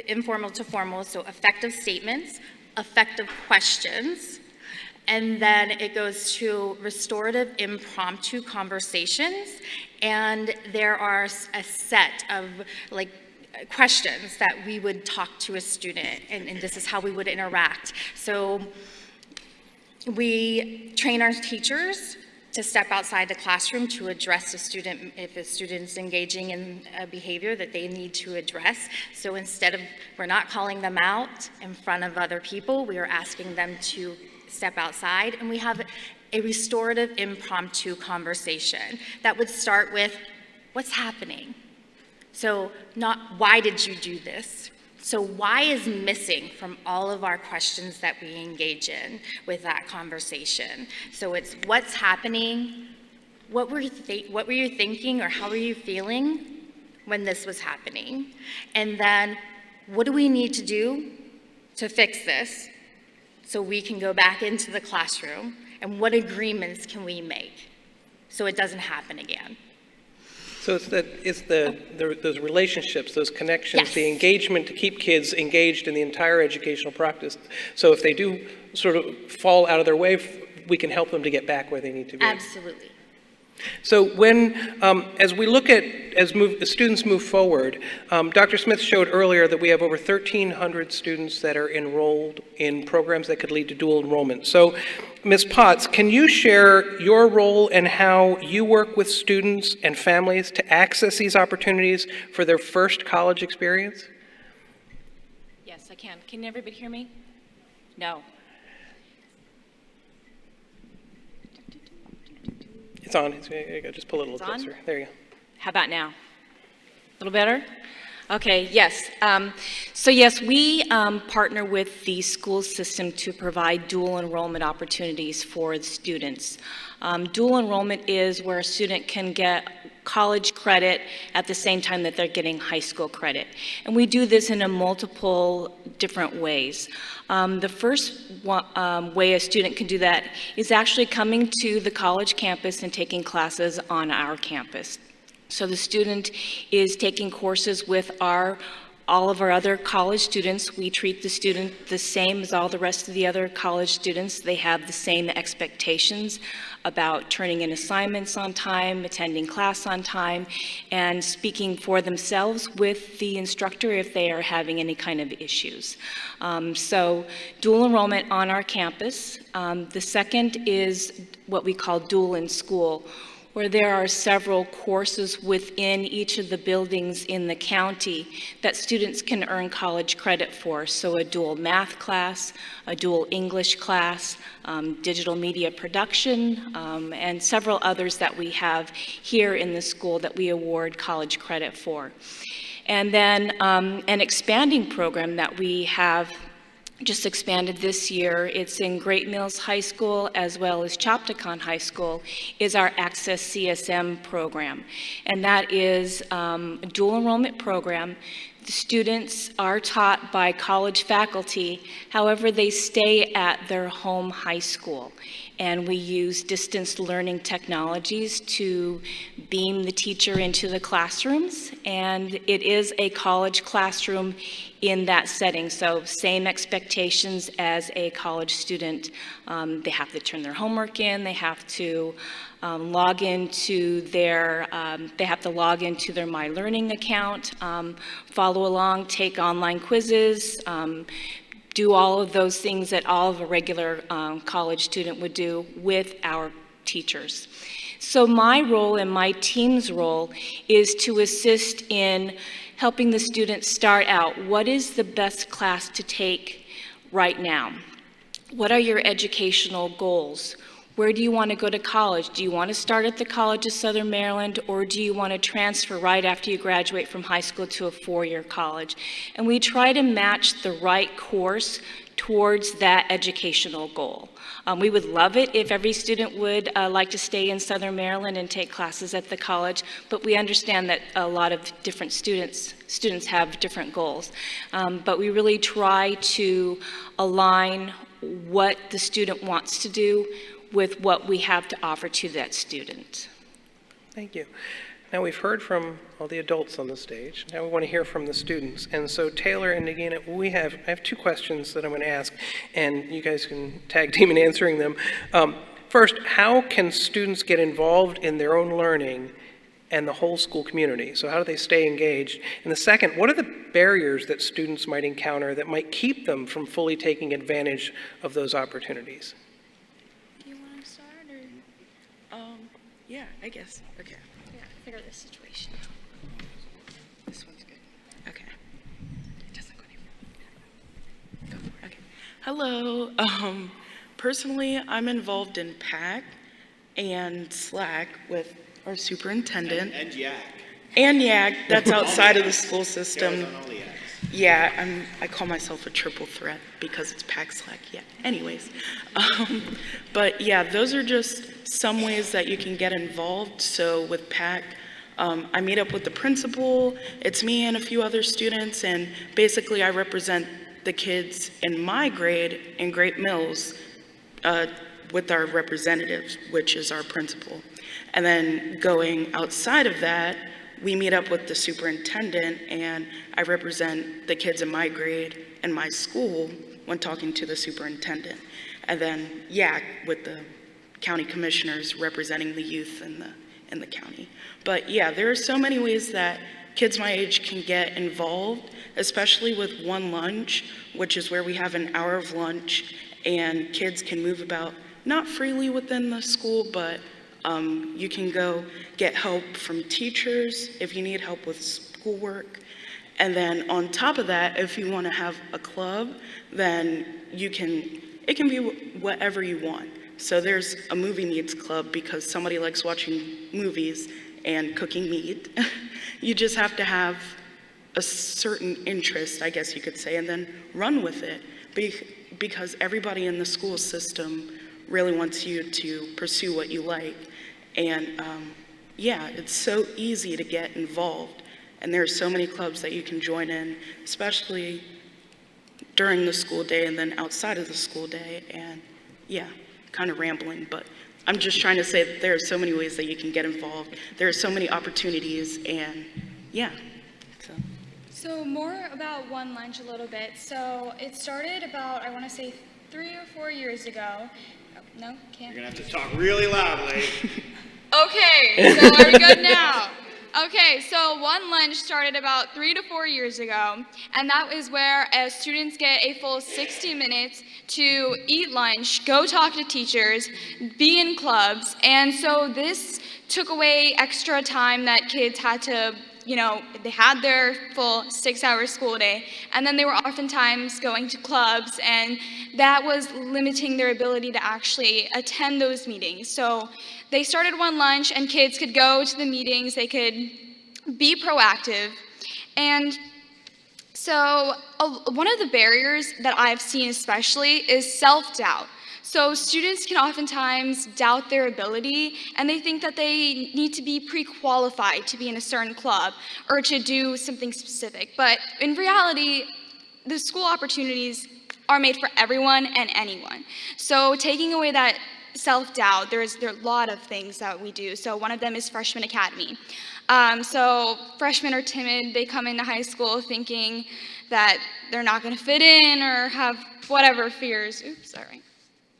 informal to formal, so effective statements, effective questions, and then it goes to restorative impromptu conversations, and there are a set of questions that we would talk to a student, and this is how we would interact. So we train our teachers to step outside the classroom to address a student if a student's engaging in a behavior that they need to address. So we're not calling them out in front of other people, we are asking them to step outside, and we have a restorative impromptu conversation that would start with, what's happening? So not why did you do this? So why is missing from all of our questions that we engage in with that conversation. So it's what's happening, what were you thinking, or how were you feeling when this was happening? And then what do we need to do to fix this so we can go back into the classroom, and what agreements can we make so it doesn't happen again? So it's those relationships, those connections, Yes. the engagement to keep kids engaged in the entire educational practice. So if they do sort of fall out of their way, we can help them to get back where they need to be. Absolutely. So when, as we look at, as students move forward, Dr. Smith showed earlier that we have over 1,300 students that are enrolled in programs that could lead to dual enrollment. So Ms. Potts, can you share your role and how you work with students and families to access these opportunities for their first college experience? Yes, I can. Can everybody hear me? No. It's on. Just pull it a little It's on? closer. There you go. How about now? A little better? Okay, yes. So yes, we partner with the school system to provide dual enrollment opportunities for the students. Dual enrollment is where a student can get college credit at the same time that they're getting high school credit. And we do this in a multiple different ways. The first way a student can do that is actually coming to the college campus and taking classes on our campus. So the student is taking courses with all of our other college students. We treat the student the same as all the rest of the other college students. They have the same expectations about turning in assignments on time, attending class on time, and speaking for themselves with the instructor if they are having any kind of issues. So dual enrollment on our campus. The second is what we call dual in school, where there are several courses within each of the buildings in the county that students can earn college credit for. So a dual math class, a dual English class, digital media production, and several others that we have here in the school that we award college credit for. And then an expanding program that we have just expanded this year, it's in Great Mills High School as well as Chopticon High School, is our Access CSM program. And that is a dual enrollment program. The students are taught by college faculty, however, they stay at their home high school. And we use distance learning technologies to beam the teacher into the classrooms. And it is a college classroom in that setting. So same expectations as a college student. They have to turn their homework in. They have to log into their My Learning account, follow along, take online quizzes, do all of those things that all of a regular college student would do with our teachers. So my role and my team's role is to assist in helping the students start out. What is the best class to take right now? What are your educational goals? Where do you want to go to college? Do you want to start at the College of Southern Maryland, or do you want to transfer right after you graduate from high school to a four-year college? And we try to match the right course towards that educational goal. We would love it if every student would like to stay in Southern Maryland and take classes at the college, but we understand that a lot of different students have different goals. But we really try to align what the student wants to do with what we have to offer to that student. Thank you. Now we've heard from all the adults on the stage. Now we want to hear from the students. And so Taylor and Nagina, I have two questions that I'm going to ask, and you guys can tag team in answering them. First, how can students get involved in their own learning and the whole school community? So how do they stay engaged? And the second, what are the barriers that students might encounter that might keep them from fully taking advantage of those opportunities? Yeah, I guess. Okay. Yeah, figure this situation. This one's good. Okay. It doesn't go anywhere. Go for it. Okay. Hello. Personally, I'm involved in PAC and Slack with our superintendent. And YAC. And YAC. That's outside of the school system. Yeah, I call myself a triple threat because it's PAC, Slack, yeah. Anyways, but yeah, those are just some ways that you can get involved. So with PAC, I meet up with the principal, it's me and a few other students, and basically I represent the kids in my grade in Great Mills with our representatives, which is our principal. And then going outside of that, we meet up with the superintendent, and I represent the kids in my grade and my school when talking to the superintendent. And then YAC with the county commissioners representing the youth in the county. But yeah, there are so many ways that kids my age can get involved, especially with one lunch, which is where we have an hour of lunch, and kids can move about, not freely within the school, but you can go get help from teachers if you need help with schoolwork. And then on top of that, if you want to have a club, then it can be whatever you want. So there's a movie needs club because somebody likes watching movies and cooking meat. You just have to have a certain interest, I guess you could say, and then run with it, because everybody in the school system really wants you to pursue what you like. And yeah, it's so easy to get involved. And there are so many clubs that you can join in, especially during the school day and then outside of the school day. And yeah, kind of rambling, but I'm just trying to say that there are so many ways that you can get involved. There are so many opportunities, and yeah. So more about One Lunch a little bit. So it started about, I want to say 3 or 4 years ago. Oh, no, can't. You're gonna have to talk really loudly. Okay, so are we good now? Okay, so One Lunch started about 3 to 4 years ago, and that is where students get a full 60 minutes to eat lunch, go talk to teachers, be in clubs, and so this took away extra time that kids had to, they had their full 6-hour school day, and then they were oftentimes going to clubs, and that was limiting their ability to actually attend those meetings. So they started One Lunch, and kids could go to the meetings, they could be proactive. And so one of the barriers that I've seen especially is self-doubt. So students can oftentimes doubt their ability, and they think that they need to be pre-qualified to be in a certain club or to do something specific. But in reality, the school opportunities are made for everyone and anyone. So taking away that self-doubt, there are a lot of things that we do. So one of them is Freshman Academy. So freshmen are timid. They come into high school thinking that they're not going to fit in or have whatever fears. Oops, sorry.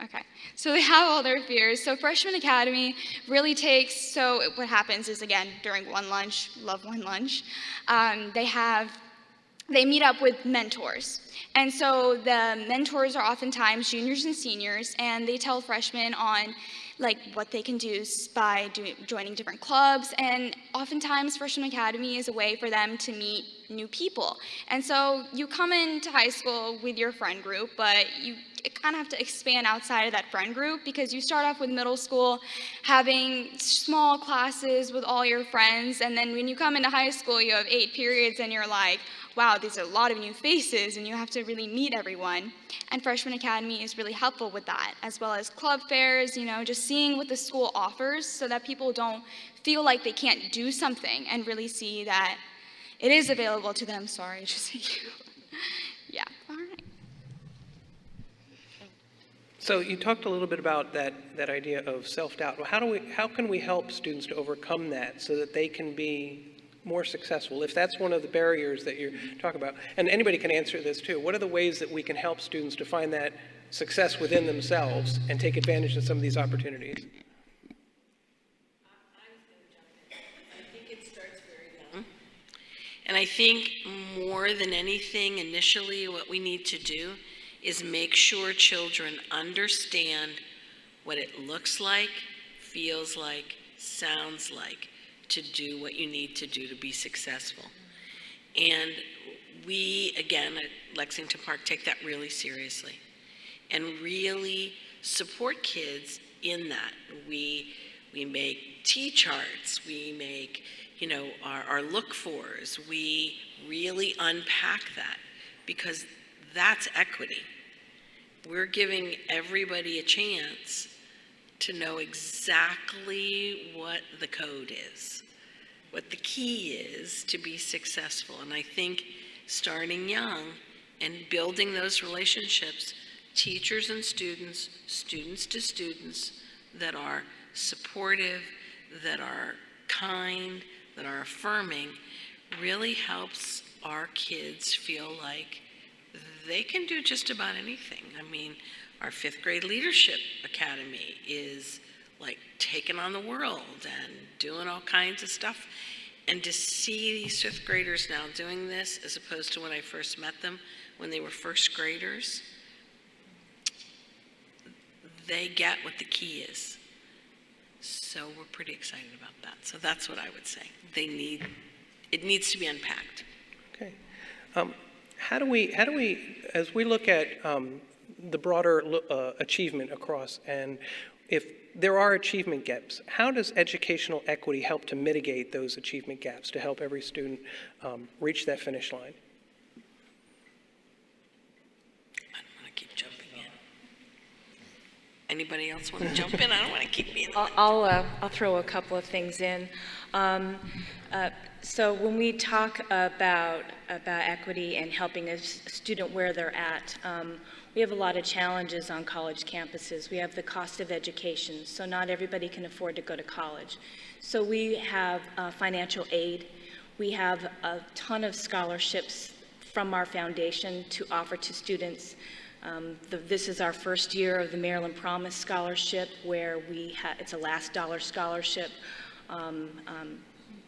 Okay, so they have all their fears. So Freshman Academy really takes, so what happens is, again, during One Lunch, love One Lunch, they meet up with mentors. And so the mentors are oftentimes juniors and seniors, and they tell freshmen on what they can do by joining different clubs, and oftentimes Freshman Academy is a way for them to meet new people. And so you come into high school with your friend group, but you kind of have to expand outside of that friend group, because you start off with middle school having small classes with all your friends, and then when you come into high school you have 8 periods and you're like, wow, these are a lot of new faces, and you have to really meet everyone. And Freshman Academy is really helpful with that, as well as club fairs, just seeing what the school offers so that people don't feel like they can't do something and really see that it is available to them. Sorry, just you. Yeah, all right. So you talked a little bit about that idea of self-doubt. Well, how can we help students to overcome that so that they can be more successful, if that's one of the barriers that you're talking about? And anybody can answer this too. What are the ways that we can help students to find that success within themselves and take advantage of some of these opportunities? I think it starts very young. And I think more than anything, initially, what we need to do is make sure children understand what it looks like, feels like, sounds like, to do what you need to do to be successful. And we, again, at Lexington Park, take that really seriously and really support kids in that. We make T-charts, we make, our look-fors, we really unpack that, because that's equity. We're giving everybody a chance to know exactly what the code is, what the key is to be successful. And I think starting young and building those relationships, teachers and students, students to students, that are supportive, that are kind, that are affirming, really helps our kids feel like they can do just about anything. I mean, our 5th grade leadership academy is like taking on the world and doing all kinds of stuff. And to see these 5th graders now doing this, as opposed to when I first met them, when they were 1st graders, they get what the key is. So we're pretty excited about that. So that's what I would say. It needs to be unpacked. Okay. How do we, as we look at the broader achievement across, and if there are achievement gaps, how does educational equity help to mitigate those achievement gaps, to help every student reach that finish line? I don't want to keep jumping in. Anybody else want to jump in? I don't want to keep being. I'll throw a couple of things in. So when we talk about equity and helping a student where they're at, we have a lot of challenges on college campuses. We have the cost of education, so not everybody can afford to go to college. So we have financial aid. We have a ton of scholarships from our foundation to offer to students. This is our first year of the Maryland Promise Scholarship, where it's a last dollar scholarship.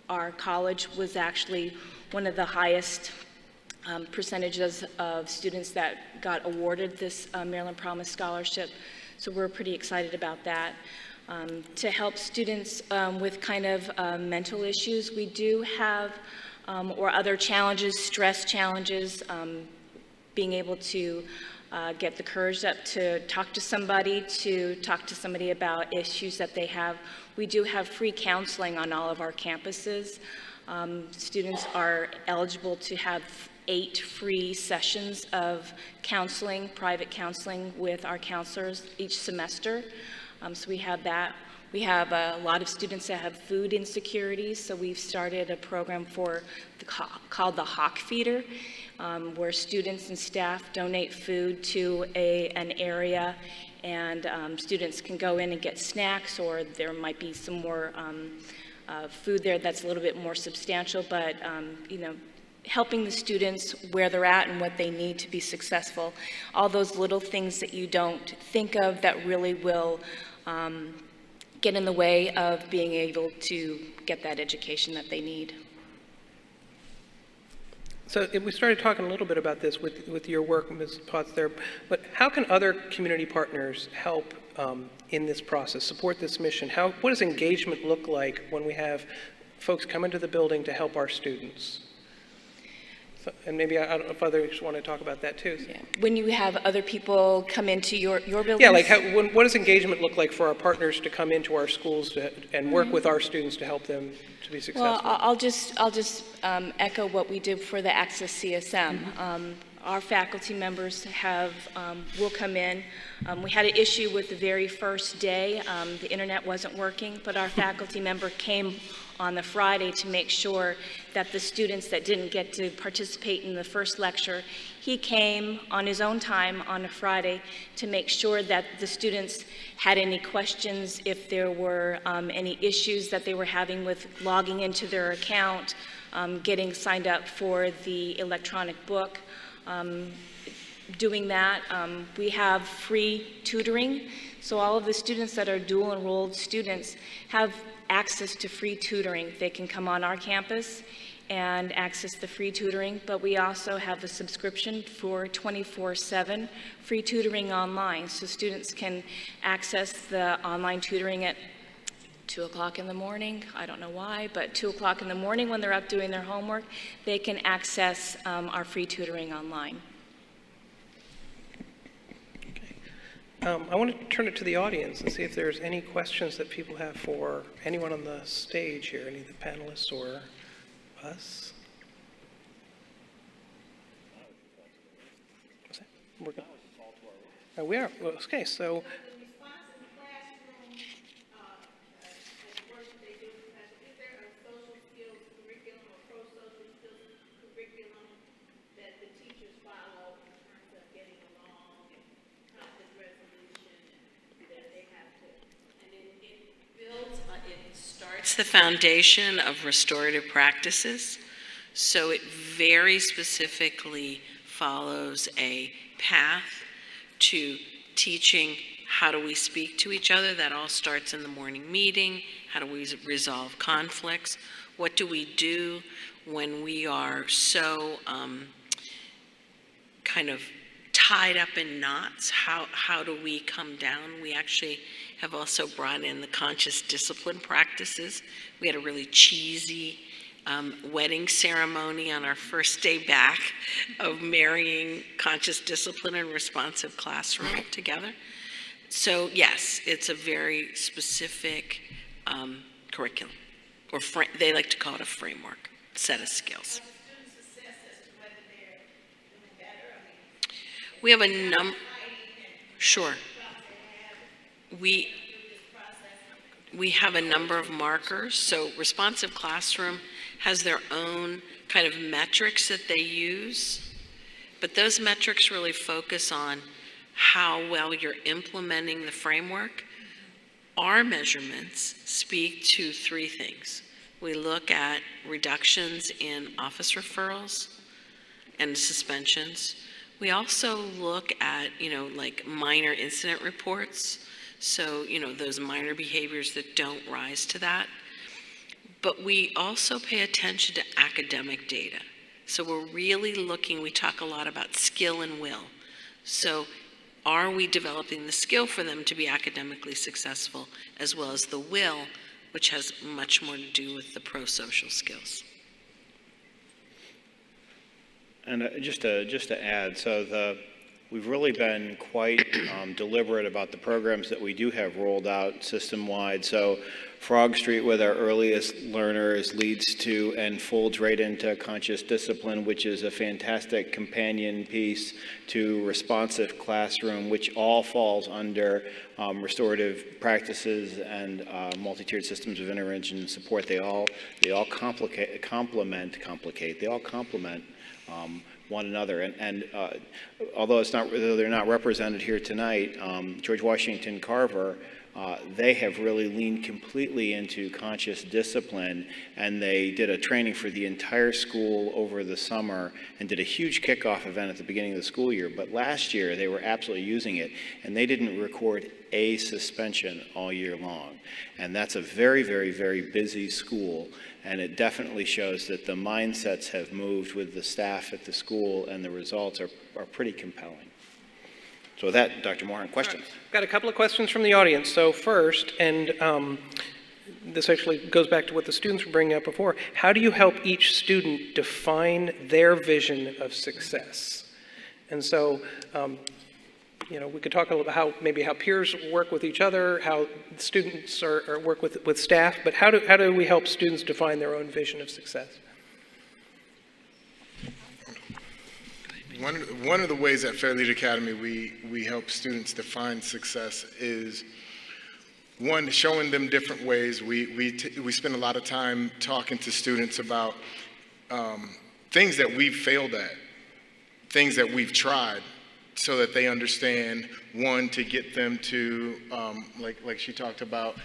Our college was actually one of the highest percentages of students that got awarded this Maryland Promise Scholarship, so we're pretty excited about that. To help students with kind of mental issues, we do have, or other challenges, stress challenges, being able to get the courage up to talk to somebody about issues that they have. We do have free counseling on all of our campuses. Students are eligible to have 8 free sessions of counseling, private counseling with our counselors each semester. So we have that. We have a lot of students that have food insecurities, so we've started a program called the Hawk Feeder, where students and staff donate food to an area, and students can go in and get snacks, or there might be some more food there that's a little bit more substantial, but helping the students where they're at and what they need to be successful. All those little things that you don't think of that really will get in the way of being able to get that education that they need. So we started talking a little bit about this with your work, Ms. Potts, there, but how can other community partners help in this process, support this mission? What does engagement look like when we have folks come into the building to help our students? So, and maybe I don't know if others want to talk about that too. Yeah. When you have other people come into your buildings? Yeah, like what does engagement look like for our partners to come into our schools and work with our students to help them to be successful? Well, I'll just echo what we did for the Access CSM. Our faculty members will come in. We had an issue with the very first day. The internet wasn't working, but our faculty member came on the Friday to make sure that the students that didn't get to participate in the first lecture, he came on his own time on a Friday to make sure that the students had any questions, if there were any issues that they were having with logging into their account, getting signed up for the electronic book. Doing that, we have free tutoring, so all of the students that are dual enrolled students have access to free tutoring. They can come on our campus and access the free tutoring, but we also have a subscription for 24/7 free tutoring online, so students can access the online tutoring at 2 o'clock in the morning. I don't know why, but 2 o'clock in the morning when they're up doing their homework, they can access our free tutoring online. I want to turn it to the audience and see if there's any questions that people have for anyone on the stage here, any of the panelists or us. We're good. We are. Okay, so. It's the foundation of restorative practices, so it very specifically follows a path to teaching how do we speak to each other. That all starts in the morning meeting. How do we resolve conflicts? What do we do when we are so kind of tied up in knots? How do we come down? We actually have also brought in the conscious discipline practices. We had a really cheesy wedding ceremony on our first day back of marrying conscious discipline and responsive classroom together. So yes, it's a very specific curriculum, or they like to call it a framework, set of skills. We have a number, sure. we have a number of markers. So Responsive Classroom has their own kind of metrics that they use, but those metrics really focus on how well you're implementing the framework. Our measurements speak to three things. We look at reductions in office referrals and suspensions. We also look at, like minor incident reports. So, those minor behaviors that don't rise to that. But we also pay attention to academic data. So we're really looking, we talk a lot about skill and will. So are we developing the skill for them to be academically successful, as well as the will, which has much more to do with the pro-social skills. And just to add, so we've really been quite deliberate about the programs that we do have rolled out system-wide. So Frog Street with our earliest learners leads to and folds right into Conscious Discipline, which is a fantastic companion piece to Responsive Classroom, which all falls under Restorative Practices and multi-tiered systems of intervention and support. They all complement one another. And although they're not represented here tonight, George Washington Carver, they have really leaned completely into conscious discipline, and they did a training for the entire school over the summer and did a huge kickoff event at the beginning of the school year. But last year they were absolutely using it, and they didn't record a suspension all year long. And that's a very, very, very busy school, and it definitely shows that the mindsets have moved with the staff at the school, and the results are pretty compelling. So with that, Dr. Moran, questions? Right. Got a couple of questions from the audience. So first, and this actually goes back to what the students were bringing up before, how do you help each student define their vision of success? And so, we could talk a little about how peers work with each other, how students work with staff, but how do we help students define their own vision of success? One of the ways at Fairlead Academy we help students define success is, one, showing them different ways. We spend a lot of time talking to students about things that we've failed at, things that we've tried, so that they understand, one, to get them to, like she talked about,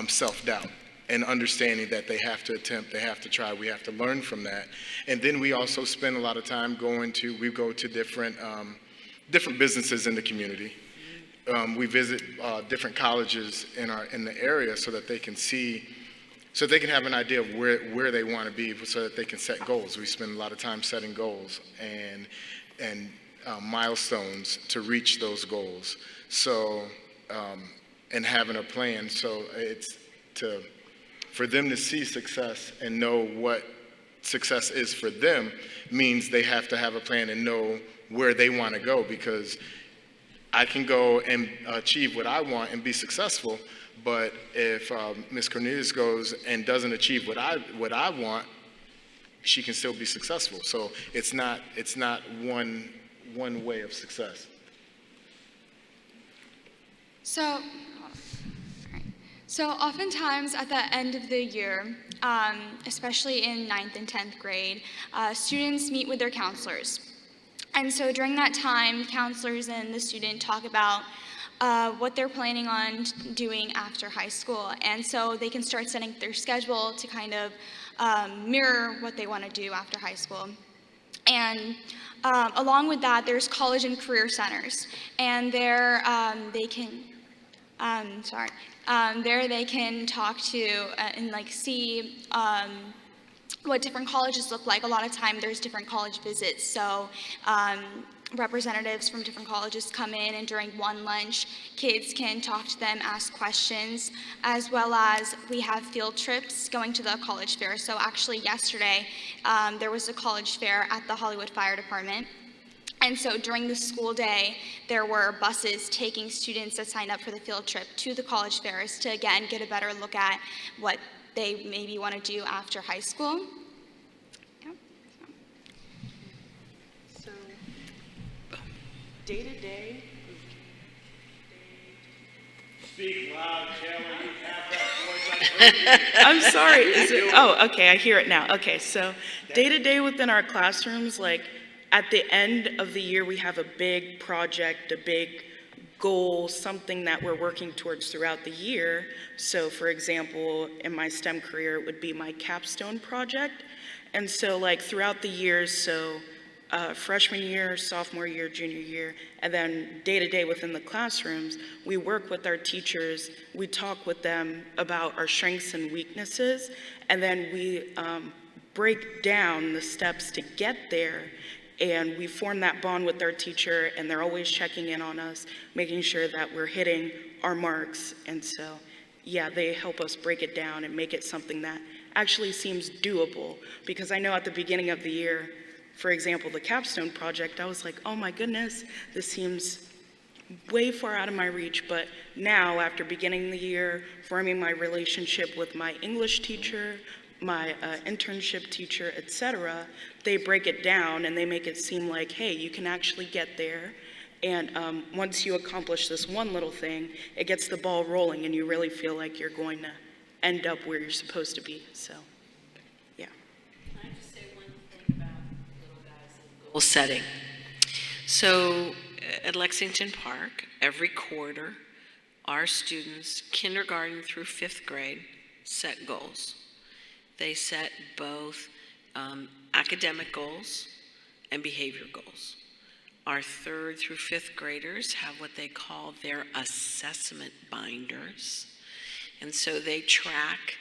self-doubt. And understanding that they have to attempt, they have to try, we have to learn from that. And then we also spend a lot of time we go to different businesses in the community. We visit different colleges in the area so that they can see, so they can have an idea of where they want to be, so that they can set goals. We spend a lot of time setting goals and milestones to reach those goals. So, and having a plan, so it's for them to see success and know what success is for them means they have to have a plan and know where they want to go, because I can go and achieve what I want and be successful, but if Ms. Cornelius goes and doesn't achieve what I want, she can still be successful. So it's not one way of success. So oftentimes at the end of the year, especially in 9th and 10th grade, students meet with their counselors. And so during that time, counselors and the student talk about what they're planning on doing after high school. And so they can start setting their schedule to kind of mirror what they want to do after high school. And along with that, there's college and career centers. And there they can talk to and see what different colleges look like. A lot of time there's different college visits, so representatives from different colleges come in, and during one lunch, kids can talk to them, ask questions, as well as we have field trips going to the college fair. So actually yesterday, there was a college fair at the Hollywood Fire Department. And so during the school day, there were buses taking students that signed up for the field trip to the college fairs to, again, get a better look at what they maybe want to do after high school. Yeah. So, day to day, Speak loud, Taylor. You have that voice. I'm sorry. Oh, okay, I hear it now. Okay, so day to day within our classrooms, like at the end of the year, we have a big project, a big goal, something that we're working towards throughout the year. So for example, in my STEM career, it would be my capstone project. And so like throughout the years, so freshman year, sophomore year, junior year, and then day to day within the classrooms, we work with our teachers, we talk with them about our strengths and weaknesses, and then we break down the steps to get there, and we form that bond with our teacher, and they're always checking in on us, making sure that we're hitting our marks, and so, yeah, they help us break it down and make it something that actually seems doable, because I know at the beginning of the year, for example, the capstone project, I was like, oh my goodness, this seems way far out of my reach. But now, after beginning the year, forming my relationship with my English teacher, my internship teacher, etc., they break it down and they make it seem like, hey, you can actually get there. And once you accomplish this one little thing, it gets the ball rolling and you really feel like you're going to end up where you're supposed to be. So, yeah. Goal setting. So at Lexington Park, every quarter, our students, kindergarten through 5th grade, set goals. They set both academic goals and behavior goals. Our 3rd through 5th graders have what they call their assessment binders. And so they track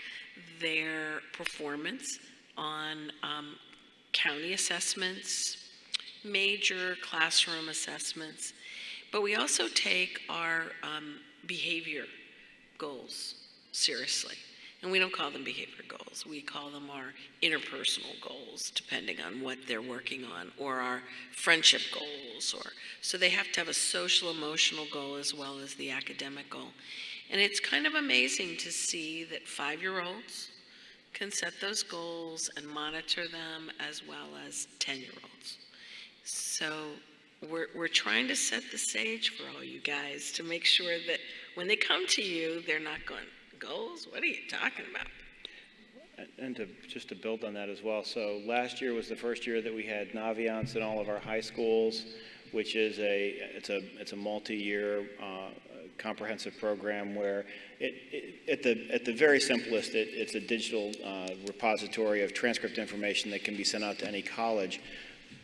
their performance on county assessments, major classroom assessments, but we also take our behavior goals seriously. And we don't call them behavior goals. We call them our interpersonal goals, depending on what they're working on, or our friendship goals. So they have to have a social emotional goal as well as the academic goal. And it's kind of amazing to see that 5-year-olds can set those goals and monitor them as well as 10-year-olds. So we're trying to set the stage for all you guys to make sure that when they come to you, they're not going, goals? What are you talking about? And just to build on that as well, so last year was the first year that we had Naviance in all of our high schools, which is it's a multi-year comprehensive program where at the very simplest, it's a digital repository of transcript information that can be sent out to any college.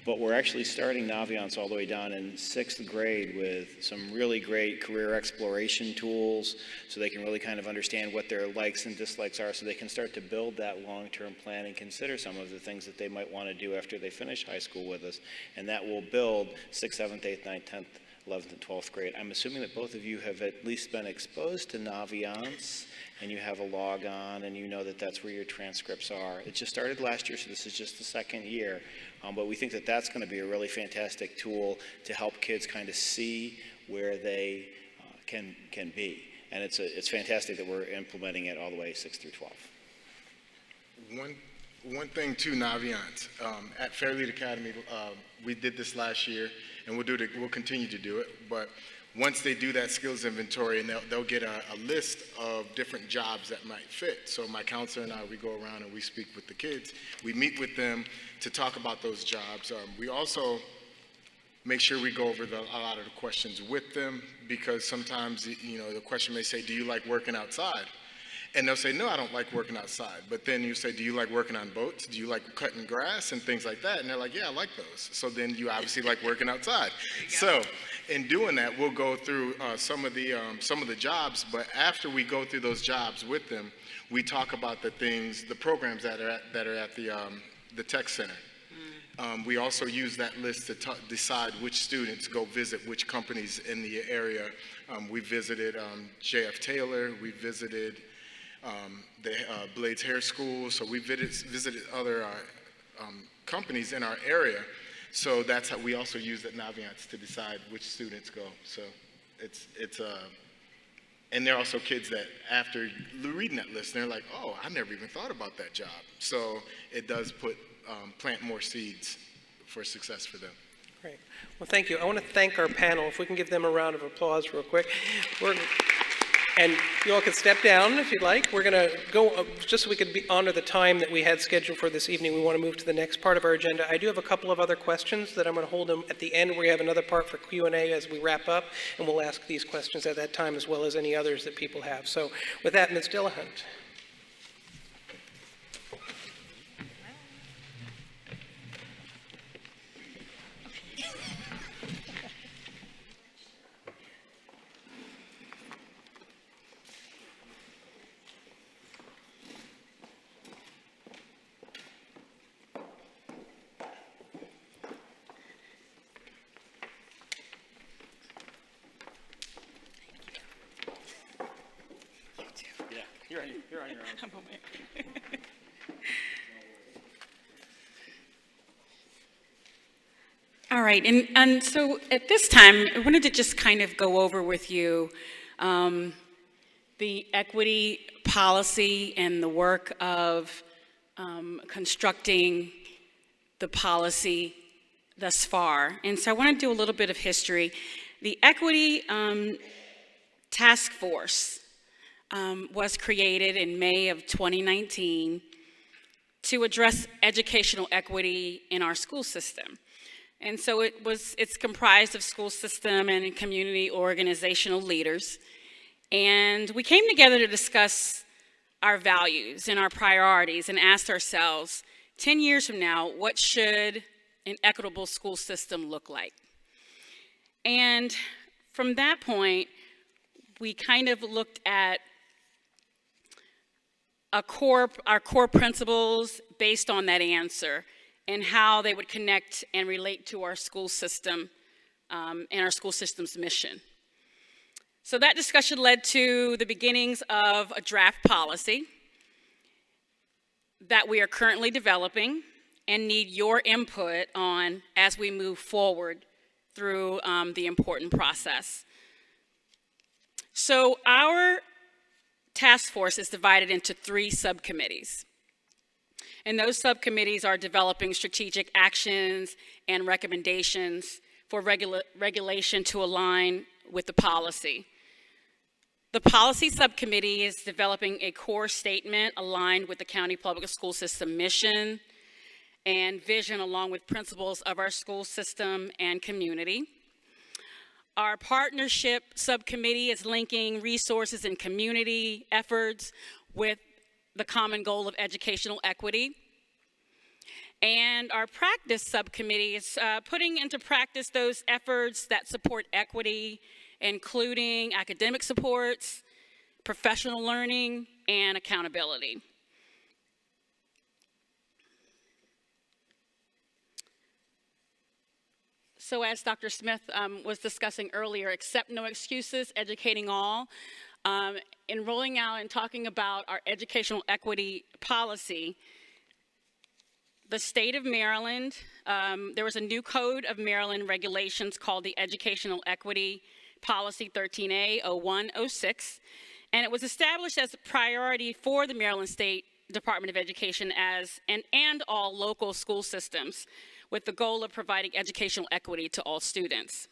But we're actually starting Naviance all the way down in 6th grade with some really great career exploration tools so they can really kind of understand what their likes and dislikes are, so they can start to build that long-term plan and consider some of the things that they might want to do after they finish high school with us. And that will build 6th, 7th, 8th, 9th, 10th, 11th, and 12th grade. I'm assuming that both of you have at least been exposed to Naviance, and you have a log on, and you know that that's where your transcripts are. It just started last year, so this is just the 2nd year. But we think that that's going to be a really fantastic tool to help kids kind of see where they can be. And it's fantastic that we're implementing it all the way 6 through 12. One thing too, Naviance, at Fairlead Academy, we did this last year, and we'll continue to do it. But once they do that skills inventory, and they'll get a list of different jobs that might fit. So my counselor and I, we go around and we speak with the kids. We meet with them to talk about those jobs. We also make sure we go over a lot of the questions with them, because sometimes, the question may say, do you like working outside? And they'll say, no, I don't like working outside. But then you say, do you like working on boats? Do you like cutting grass and things like that? And they're like, yeah, I like those. So then you obviously like working outside. So in doing that, we'll go through some of the jobs. But after we go through those jobs with them, we talk about the programs that are at the tech center. We also use that list to decide which students go visit which companies in the area. We visited J.F. Taylor. We visited the Blades Hair School. So we visited other companies in our area. So that's how we also use that Naviance to decide which students go. So and there are also kids that after reading that list, they're like, oh, I never even thought about that job. So it does plant more seeds for success for them. Great. Well, thank you. I want to thank our panel. If we can give them a round of applause real quick. And you all can step down if you'd like. We're going to go, just so we could honor the time that we had scheduled for this evening, we want to move to the next part of our agenda. I do have a couple of other questions that I'm going to hold them at the end, where we have another part for Q&A as we wrap up, and we'll ask these questions at that time as well as any others that people have. So with that, Ms. Dillahunt. You're on your own. All right, and so at this time, I wanted to just kind of go over with you the equity policy and the work of constructing the policy thus far. And so I want to do a little bit of history. The Equity Task Force was created in May of 2019 to address educational equity in our school system. And so it's comprised of school system and community organizational leaders. And we came together to discuss our values and our priorities and asked ourselves, 10 years from now, what should an equitable school system look like? And from that point, we kind of looked at our core principles based on that answer and how they would connect and relate to our school system and our school system's mission. So that discussion led to the beginnings of a draft policy that we are currently developing and need your input on as we move forward through the important process. So our task force is divided into 3 subcommittees. And those subcommittees are developing strategic actions and recommendations for regulation to align with the policy. The policy subcommittee is developing a core statement aligned with the county public school system mission and vision, along with principles of our school system and community. Our partnership subcommittee is linking resources and community efforts with the common goal of educational equity. And our practice subcommittee is putting into practice those efforts that support equity, including academic supports, professional learning, and accountability. So as Dr. Smith was discussing earlier, accept no excuses, educating all. In rolling out and talking about our educational equity policy, the state of Maryland, there was a new code of Maryland regulations called the Educational Equity Policy 13A-0106, and it was established as a priority for the Maryland State Department of Education and all local school systems, with the goal of providing educational equity to all students.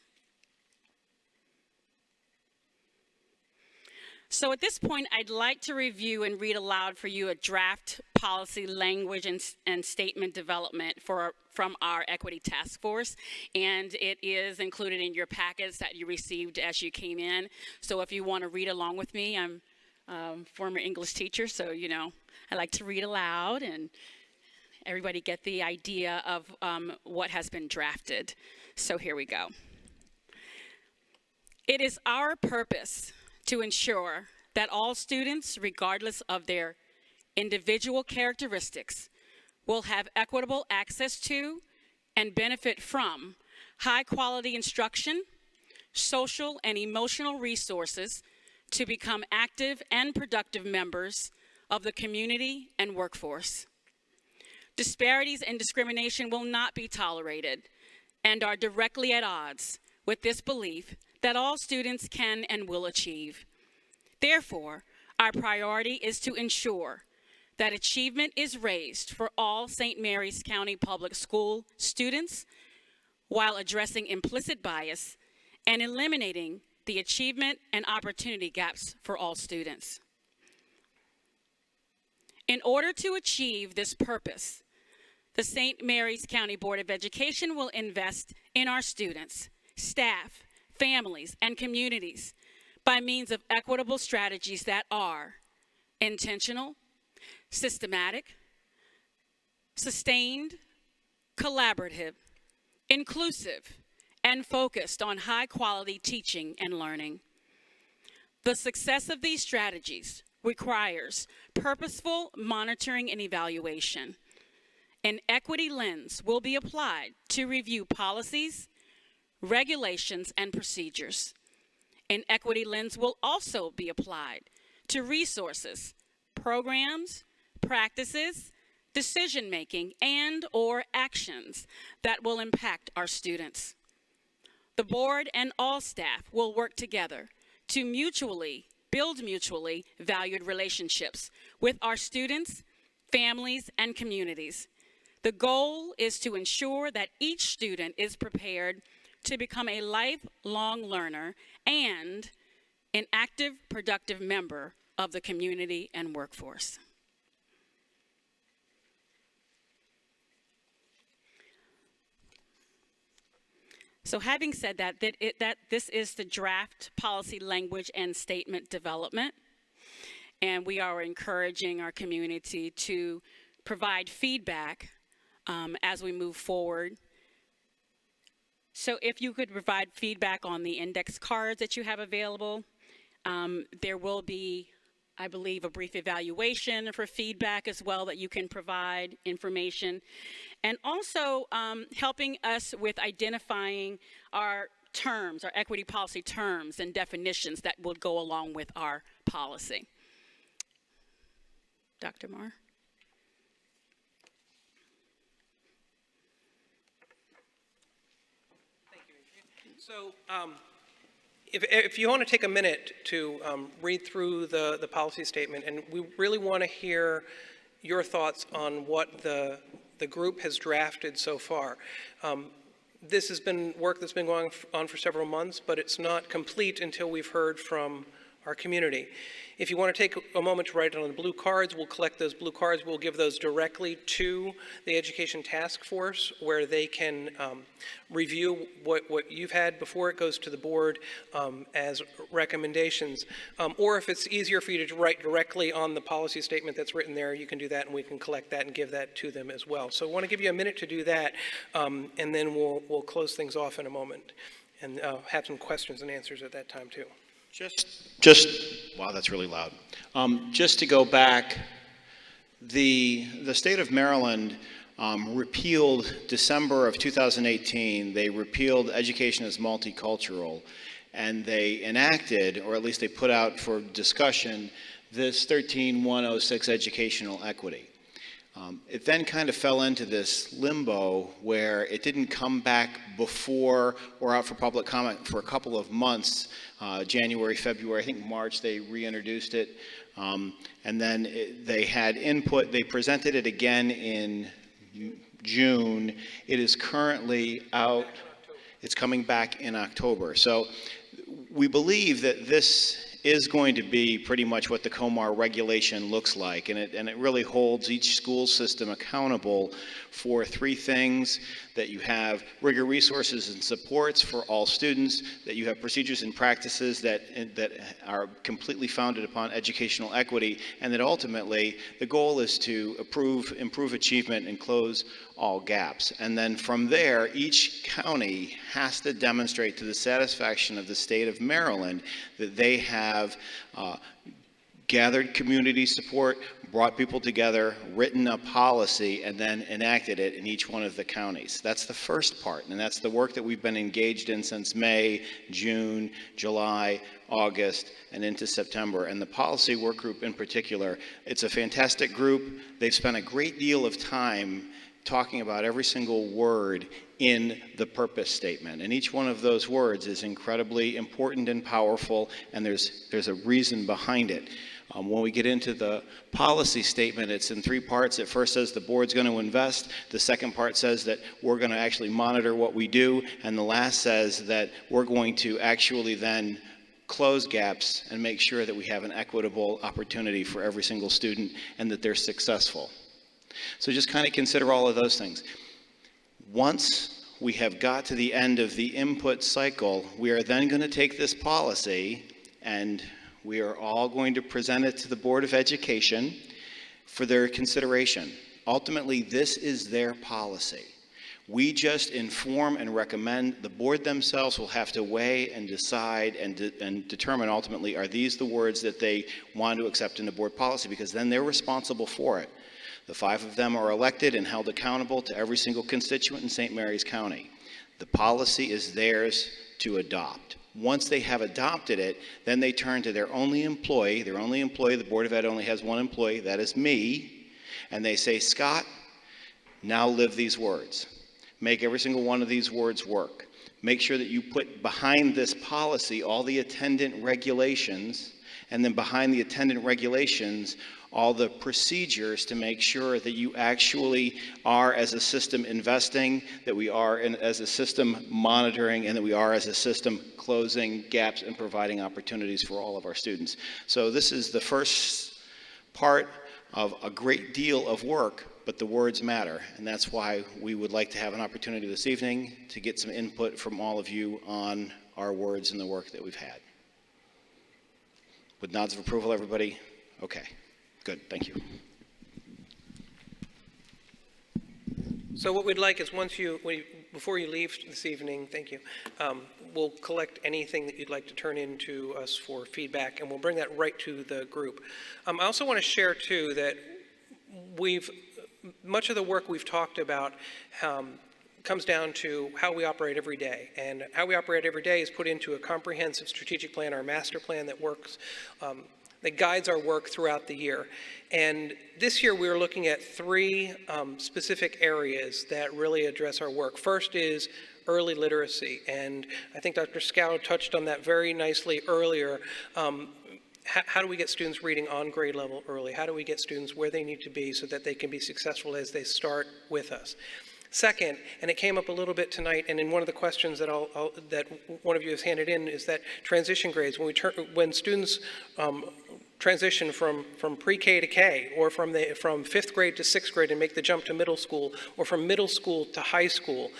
So at this point, I'd like to review and read aloud for you a draft policy language and statement development from our Equity Task Force, and it is included in your packets that you received as you came in. So if you want to read along with me, I'm a former English teacher, so I like to read aloud and everybody get the idea of what has been drafted. So here we go. It is our purpose to ensure that all students, regardless of their individual characteristics, will have equitable access to and benefit from high-quality instruction, social and emotional resources to become active and productive members of the community and workforce. Disparities and discrimination will not be tolerated and are directly at odds with this belief that all students can and will achieve. Therefore, our priority is to ensure that achievement is raised for all St. Mary's County Public School students while addressing implicit bias and eliminating the achievement and opportunity gaps for all students. In order to achieve this purpose, the St. Mary's County Board of Education will invest in our students, staff, families, and communities by means of equitable strategies that are intentional, systematic, sustained, collaborative, inclusive, and focused on high-quality teaching and learning. The success of these strategies requires purposeful monitoring and evaluation. An equity lens will be applied to review policies, regulations, and procedures. An equity lens will also be applied to resources, programs, practices, decision-making, and/or actions that will impact our students. The board and all staff will work together to build mutually valued relationships with our students, families, and communities. The goal is to ensure that each student is prepared to become a lifelong learner and an active, productive member of the community and workforce. So having said that, this is the draft policy language and statement development, and we are encouraging our community to provide feedback as we move forward. So if you could provide feedback on the index cards that you have available, there will be, I believe, a brief evaluation for feedback as well that you can provide information. And also helping us with identifying our terms, our equity policy terms and definitions that will go along with our policy. Dr. Marr? So if you want to take a minute to read through the policy statement, and we really want to hear your thoughts on what the group has drafted so far. This has been work that's been going on for several months, but it's not complete until we've heard from our community. If you want to take a moment to write it on the blue cards, we'll collect those blue cards. We'll give those directly to the Education Task Force, where they can review what you've had before it goes to the board as recommendations. Or if it's easier for you to write directly on the policy statement that's written there, you can do that, and we can collect that and give that to them as well. So I want to give you a minute to do that, and then we'll close things off in a moment and have some questions and answers at that time too. Wow, that's really loud. Just to go back, the state of Maryland repealed December of 2018, they repealed education as multicultural, and they enacted, or at least they put out for discussion, this 13106 educational equity. It then kind of fell into this limbo where it didn't come back before or out for public comment for a couple of months, January, February, I think March they reintroduced it. And then they had input, they presented it again in June. It is currently out, it's coming back in October. So we believe that this is going to be pretty much what the COMAR regulation looks like, and it really holds each school system accountable for three things: that you have rigor, resources, and supports for all students, that you have procedures and practices that are completely founded upon educational equity, and that ultimately the goal is to improve achievement and close all gaps. And then from there, each county has to demonstrate to the satisfaction of the state of Maryland that they have gathered community support, brought people together, written a policy, and then enacted it in each one of the counties. That's the first part, and that's the work that we've been engaged in since May, June, July, August, and into September. And the policy work group in particular, it's a fantastic group. They've spent a great deal of time talking about every single word in the purpose statement. And each one of those words is incredibly important and powerful, and there's a reason behind it. When we get into the policy statement, it's in three parts. It first says the board's going to invest. The second part says that we're going to actually monitor what we do. And the last says that we're going to actually then close gaps and make sure that we have an equitable opportunity for every single student and that they're successful. So just kind of consider all of those things. Once we have got to the end of the input cycle, we are then going to take this policy and we are all going to present it to the Board of Education for their consideration. Ultimately, this is their policy. We just inform and recommend. The board themselves will have to weigh and decide and determine ultimately, are these the words that they want to accept in the board policy, because then they're responsible for it. The 5 of them are elected and held accountable to every single constituent in St. Mary's County. The policy is theirs to adopt. Once they have adopted it, then they turn to their only employee, the Board of Ed only has one employee, that is me, and they say, Scott, now live these words. Make every single one of these words work. Make sure that you put behind this policy all the attendant regulations, and then behind the attendant regulations, all the procedures to make sure that you actually are as a system investing, that we are as a system monitoring, and that we are as a system closing gaps and providing opportunities for all of our students. So this is the first part of a great deal of work, but the words matter, and that's why we would like to have an opportunity this evening to get some input from all of you on our words and the work that we've had. With nods of approval, everybody? Okay, good, thank you. So what we'd like is before you leave this evening, thank you, we'll collect anything that you'd like to turn in to us for feedback, and we'll bring that right to the group. I also want to share, too, that much of the work we've talked about comes down to how we operate every day. And how we operate every day is put into a comprehensive strategic plan, our master plan that works, that guides our work throughout the year. And this year we're looking at 3 specific areas that really address our work. First is early literacy, and I think Dr. Scow touched on that very nicely earlier. How do we get students reading on grade level early? How do we get students where they need to be so that they can be successful as they start with us? Second, and it came up a little bit tonight, and in one of the questions that that one of you has handed in, is that transition grades. When students transition from pre-K to K, or from 5th grade to 6th grade and make the jump to middle school, or from middle school to high school,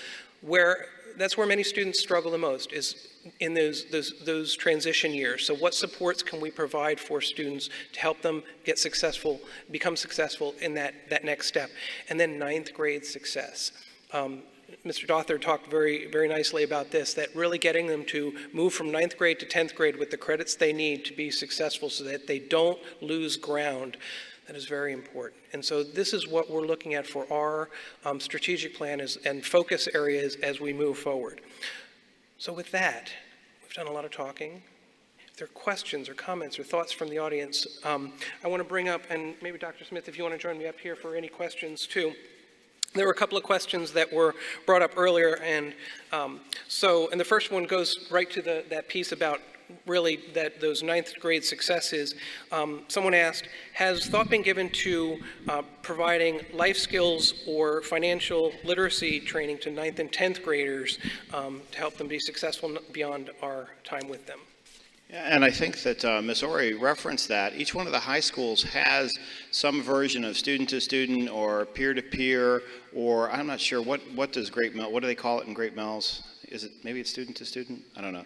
that's where many students struggle the most, is in those transition years. So what supports can we provide for students to help them become successful in that next step? And then 9th grade success. Mr. Dother talked very, very nicely about this, that really getting them to move from 9th grade to 10th grade with the credits they need to be successful so that they don't lose ground. That is very important. And so this is what we're looking at for our strategic plan and focus areas as we move forward. So with that, we've done a lot of talking. If there are questions or comments or thoughts from the audience, I want to bring up, and maybe Dr. Smith, if you want to join me up here for any questions too. There were a couple of questions that were brought up earlier, and the first one goes right to that piece about really those 9th grade successes. Someone asked, has thought been given to providing life skills or financial literacy training to 9th and 10th graders to help them be successful beyond our time with them? And I think that Ms. Ori referenced that. Each one of the high schools has some version of student-to-student or peer-to-peer, or I'm not sure, what does Great Mills, what do they call it in Great Mills? Maybe it's student-to-student? I don't know.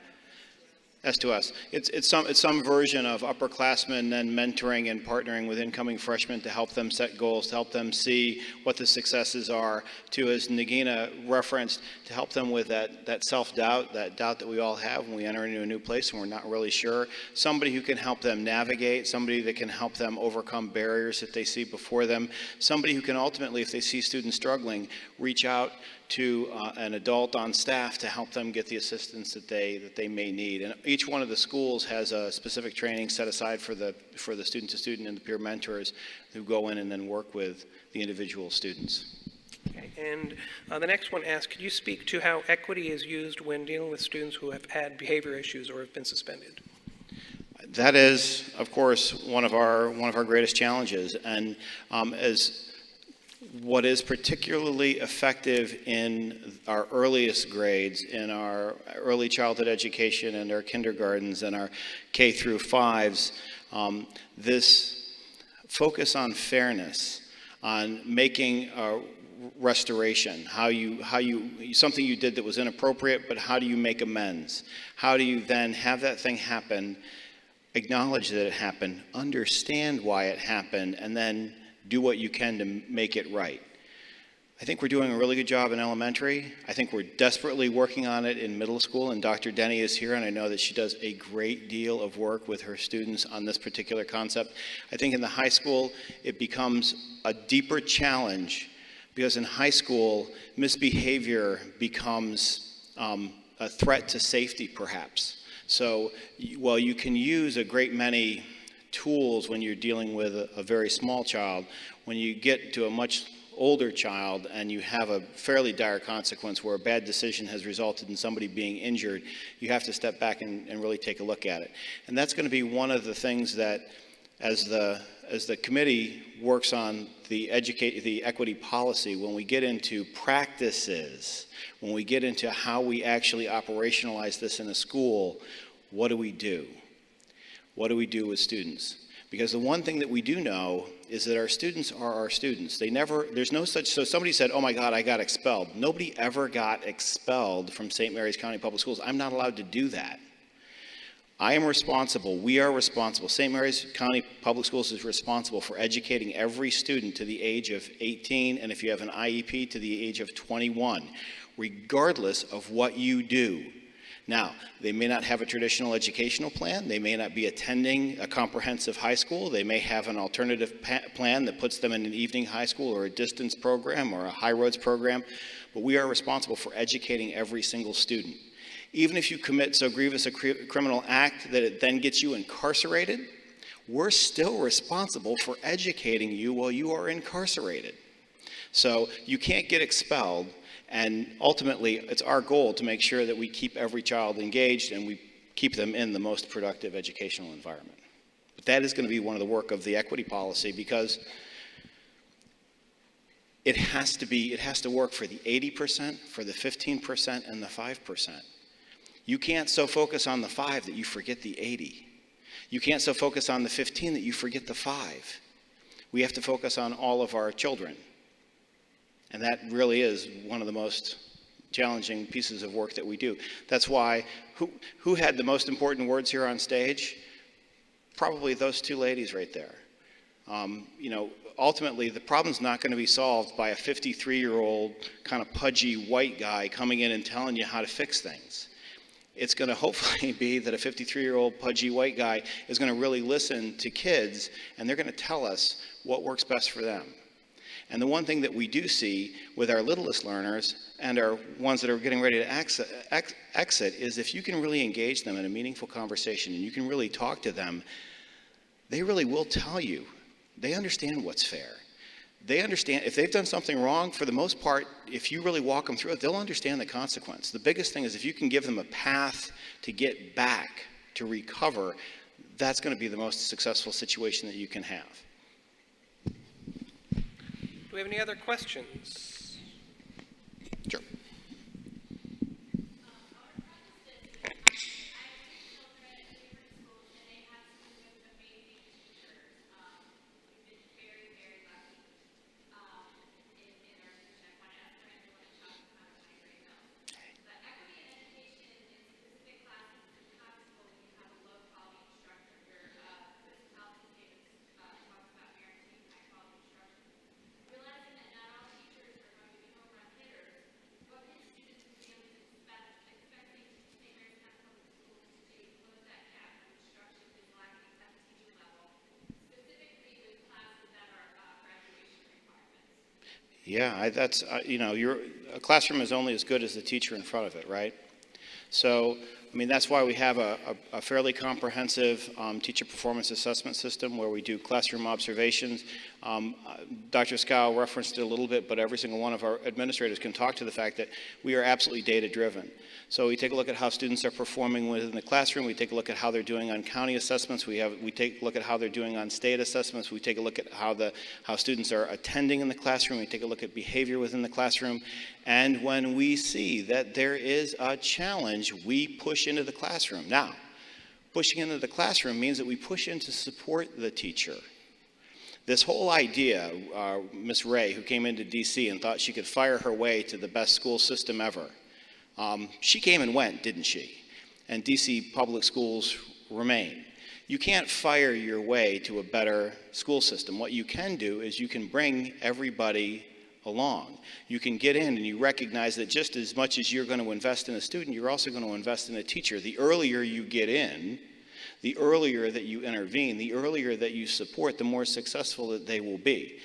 S2S. It's some version of upperclassmen then mentoring and partnering with incoming freshmen to help them set goals, to help them see what the successes are, to, as Nagina referenced, to help them with that self-doubt, that doubt that we all have when we enter into a new place and we're not really sure. Somebody who can help them navigate, somebody that can help them overcome barriers that they see before them, somebody who can ultimately, if they see students struggling, reach out to an adult on staff to help them get the assistance that they may need. And each one of the schools has a specific training set aside for the student-to-student and the peer mentors who go in and then work with the individual students. Okay. And the next one asks, could you speak to how equity is used when dealing with students who have had behavior issues or have been suspended? That is, of course, one of our greatest challenges. And as What is particularly effective in our earliest grades, in our early childhood education and our kindergartens and our K through 5s, this focus on fairness, on making restoration, something you did that was inappropriate, but how do you make amends? How do you then have that thing happen, acknowledge that it happened, understand why it happened, and then do what you can to make it right? I think we're doing a really good job in elementary. I think we're desperately working on it in middle school, and Dr. Denny is here, and I know that she does a great deal of work with her students on this particular concept. I think in the high school, it becomes a deeper challenge because in high school, misbehavior becomes a threat to safety, perhaps. So while you can use a great many tools when you're dealing with a very small child, when you get to a much older child and you have a fairly dire consequence where a bad decision has resulted in somebody being injured, you have to step back and really take a look at it. And that's going to be one of the things that, as the committee works on the equity policy, when we get into practices, when we get into how we actually operationalize this in a school, what do we do? What do we do with students? Because the one thing that we do know is that our students are our students. There's no such, so somebody said, oh my God, I got expelled. Nobody ever got expelled from St. Mary's County Public Schools. I'm not allowed to do that. I am responsible, we are responsible. St. Mary's County Public Schools is responsible for educating every student to the age of 18, and if you have an IEP, to the age of 21, regardless of what you do. Now, they may not have a traditional educational plan. They may not be attending a comprehensive high school. They may have an alternative plan that puts them in an evening high school or a distance program or a high roads program. But we are responsible for educating every single student. Even if you commit so grievous a criminal act that it then gets you incarcerated, we're still responsible for educating you while you are incarcerated. So you can't get expelled. And ultimately, it's our goal to make sure that we keep every child engaged and we keep them in the most productive educational environment. But that is going to be one of the work of the equity policy because it has to work for the 80%, for the 15%, and the 5%. You can't so focus on the 5 that you forget the 80. You can't so focus on the 15 that you forget the 5. We have to focus on all of our children. And that really is one of the most challenging pieces of work that we do. That's why, who had the most important words here on stage? Probably those two ladies right there. Ultimately, the problem's not going to be solved by a 53-year-old kind of pudgy white guy coming in and telling you how to fix things. It's going to hopefully be that a 53-year-old pudgy white guy is going to really listen to kids, and they're going to tell us what works best for them. And the one thing that we do see with our littlest learners and our ones that are getting ready to exit is if you can really engage them in a meaningful conversation and you can really talk to them, they really will tell you. They understand what's fair. They understand if they've done something wrong, for the most part, if you really walk them through it, they'll understand the consequence. The biggest thing is if you can give them a path to get back, to recover, that's going to be the most successful situation that you can have. Do we have any other questions? Sure. Yeah, a classroom is only as good as the teacher in front of it, right? So I mean, that's why we have a fairly comprehensive teacher performance assessment system where we do classroom observations. Dr. Scow referenced it a little bit, but every single one of our administrators can talk to the fact that we are absolutely data-driven. So we take a look at how students are performing within the classroom. We take a look at how they're doing on county assessments. We take a look at how they're doing on state assessments. We take a look at how students are attending in the classroom. We take a look at behavior within the classroom. And when we see that there is a challenge, we push into the classroom. Now, pushing into the classroom means that we push in to support the teacher. This whole idea, Ms. Ray, who came into DC and thought she could fire her way to the best school system ever, she came and went, didn't she? And DC public schools remain. You can't fire your way to a better school system. What you can do is you can bring everybody along. You can get in and you recognize that just as much as you're going to invest in a student, you're also going to invest in a teacher. The earlier you get in, the earlier that you intervene, the earlier that you support, the more successful that they will be.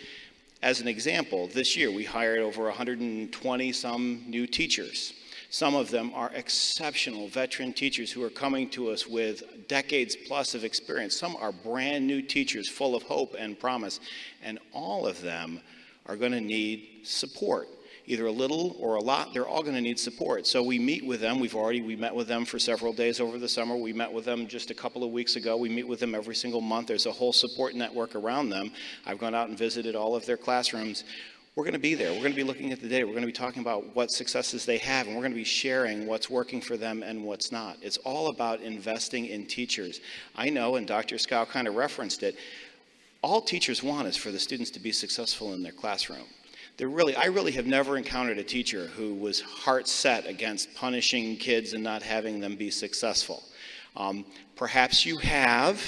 As an example, this year we hired over 120 some new teachers. Some of them are exceptional veteran teachers who are coming to us with decades plus of experience. Some are brand new teachers full of hope and promise, and all of them are going to need support. Either a little or a lot, they're all going to need support. So we meet with them. We met with them for several days over the summer. We met with them just a couple of weeks ago. We meet with them every single month. There's a whole support network around them. I've gone out and visited all of their classrooms. We're going to be there. We're going to be looking at the data. We're going to be talking about what successes they have, and we're going to be sharing what's working for them and what's not. It's all about investing in teachers. I know, and Dr. Scow kind of referenced it, all teachers want is for the students to be successful in their classroom. I really have never encountered a teacher who was heart set against punishing kids and not having them be successful. Perhaps you have,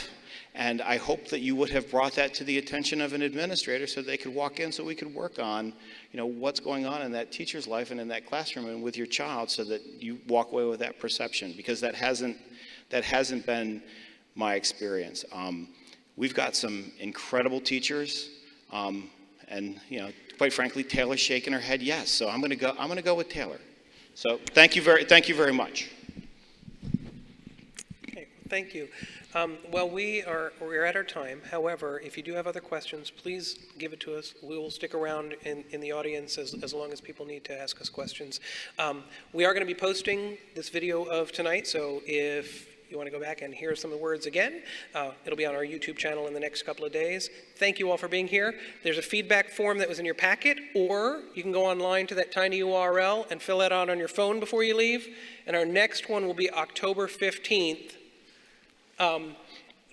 and I hope that you would have brought that to the attention of an administrator so they could walk in so we could work on, what's going on in that teacher's life and in that classroom and with your child so that you walk away with that perception, because that hasn't been my experience. We've got some incredible teachers, and quite frankly, Taylor's shaking her head yes. So I'm going to go with Taylor. So thank you very much. Okay, thank you. Well, we're at our time. However, if you do have other questions, please give it to us. We will stick around in the audience as long as people need to ask us questions. We are going to be posting this video of tonight, so if you want to go back and hear some of the words again, it'll be on our YouTube channel in the next couple of days. Thank you all for being here. There's a feedback form that was in your packet, or you can go online to that tiny URL and fill that out on your phone before you leave. And our next one will be October 15th.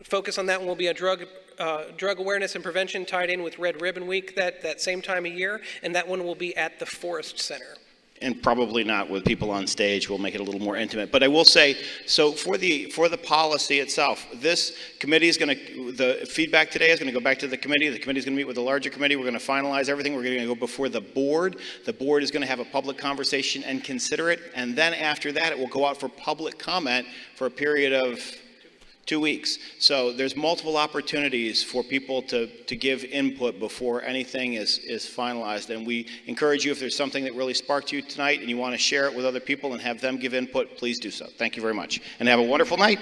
Focus on that one will be a drug awareness and prevention tied in with Red Ribbon Week that same time of year, and that one will be at the Forest Center. And probably not with people on stage. We'll make it a little more intimate. But I will say, so for the policy itself, this committee is going to, the feedback today is going to go back to the committee. The committee is going to meet with the larger committee. We're going to finalize everything. We're going to go before the board. The board is going to have a public conversation and consider it. And then after that, it will go out for public comment for a period of 2 weeks. So there's multiple opportunities for people to give input before anything is finalized. And we encourage you, if there's something that really sparked you tonight and you want to share it with other people and have them give input, please do so. Thank you very much. And have a wonderful night.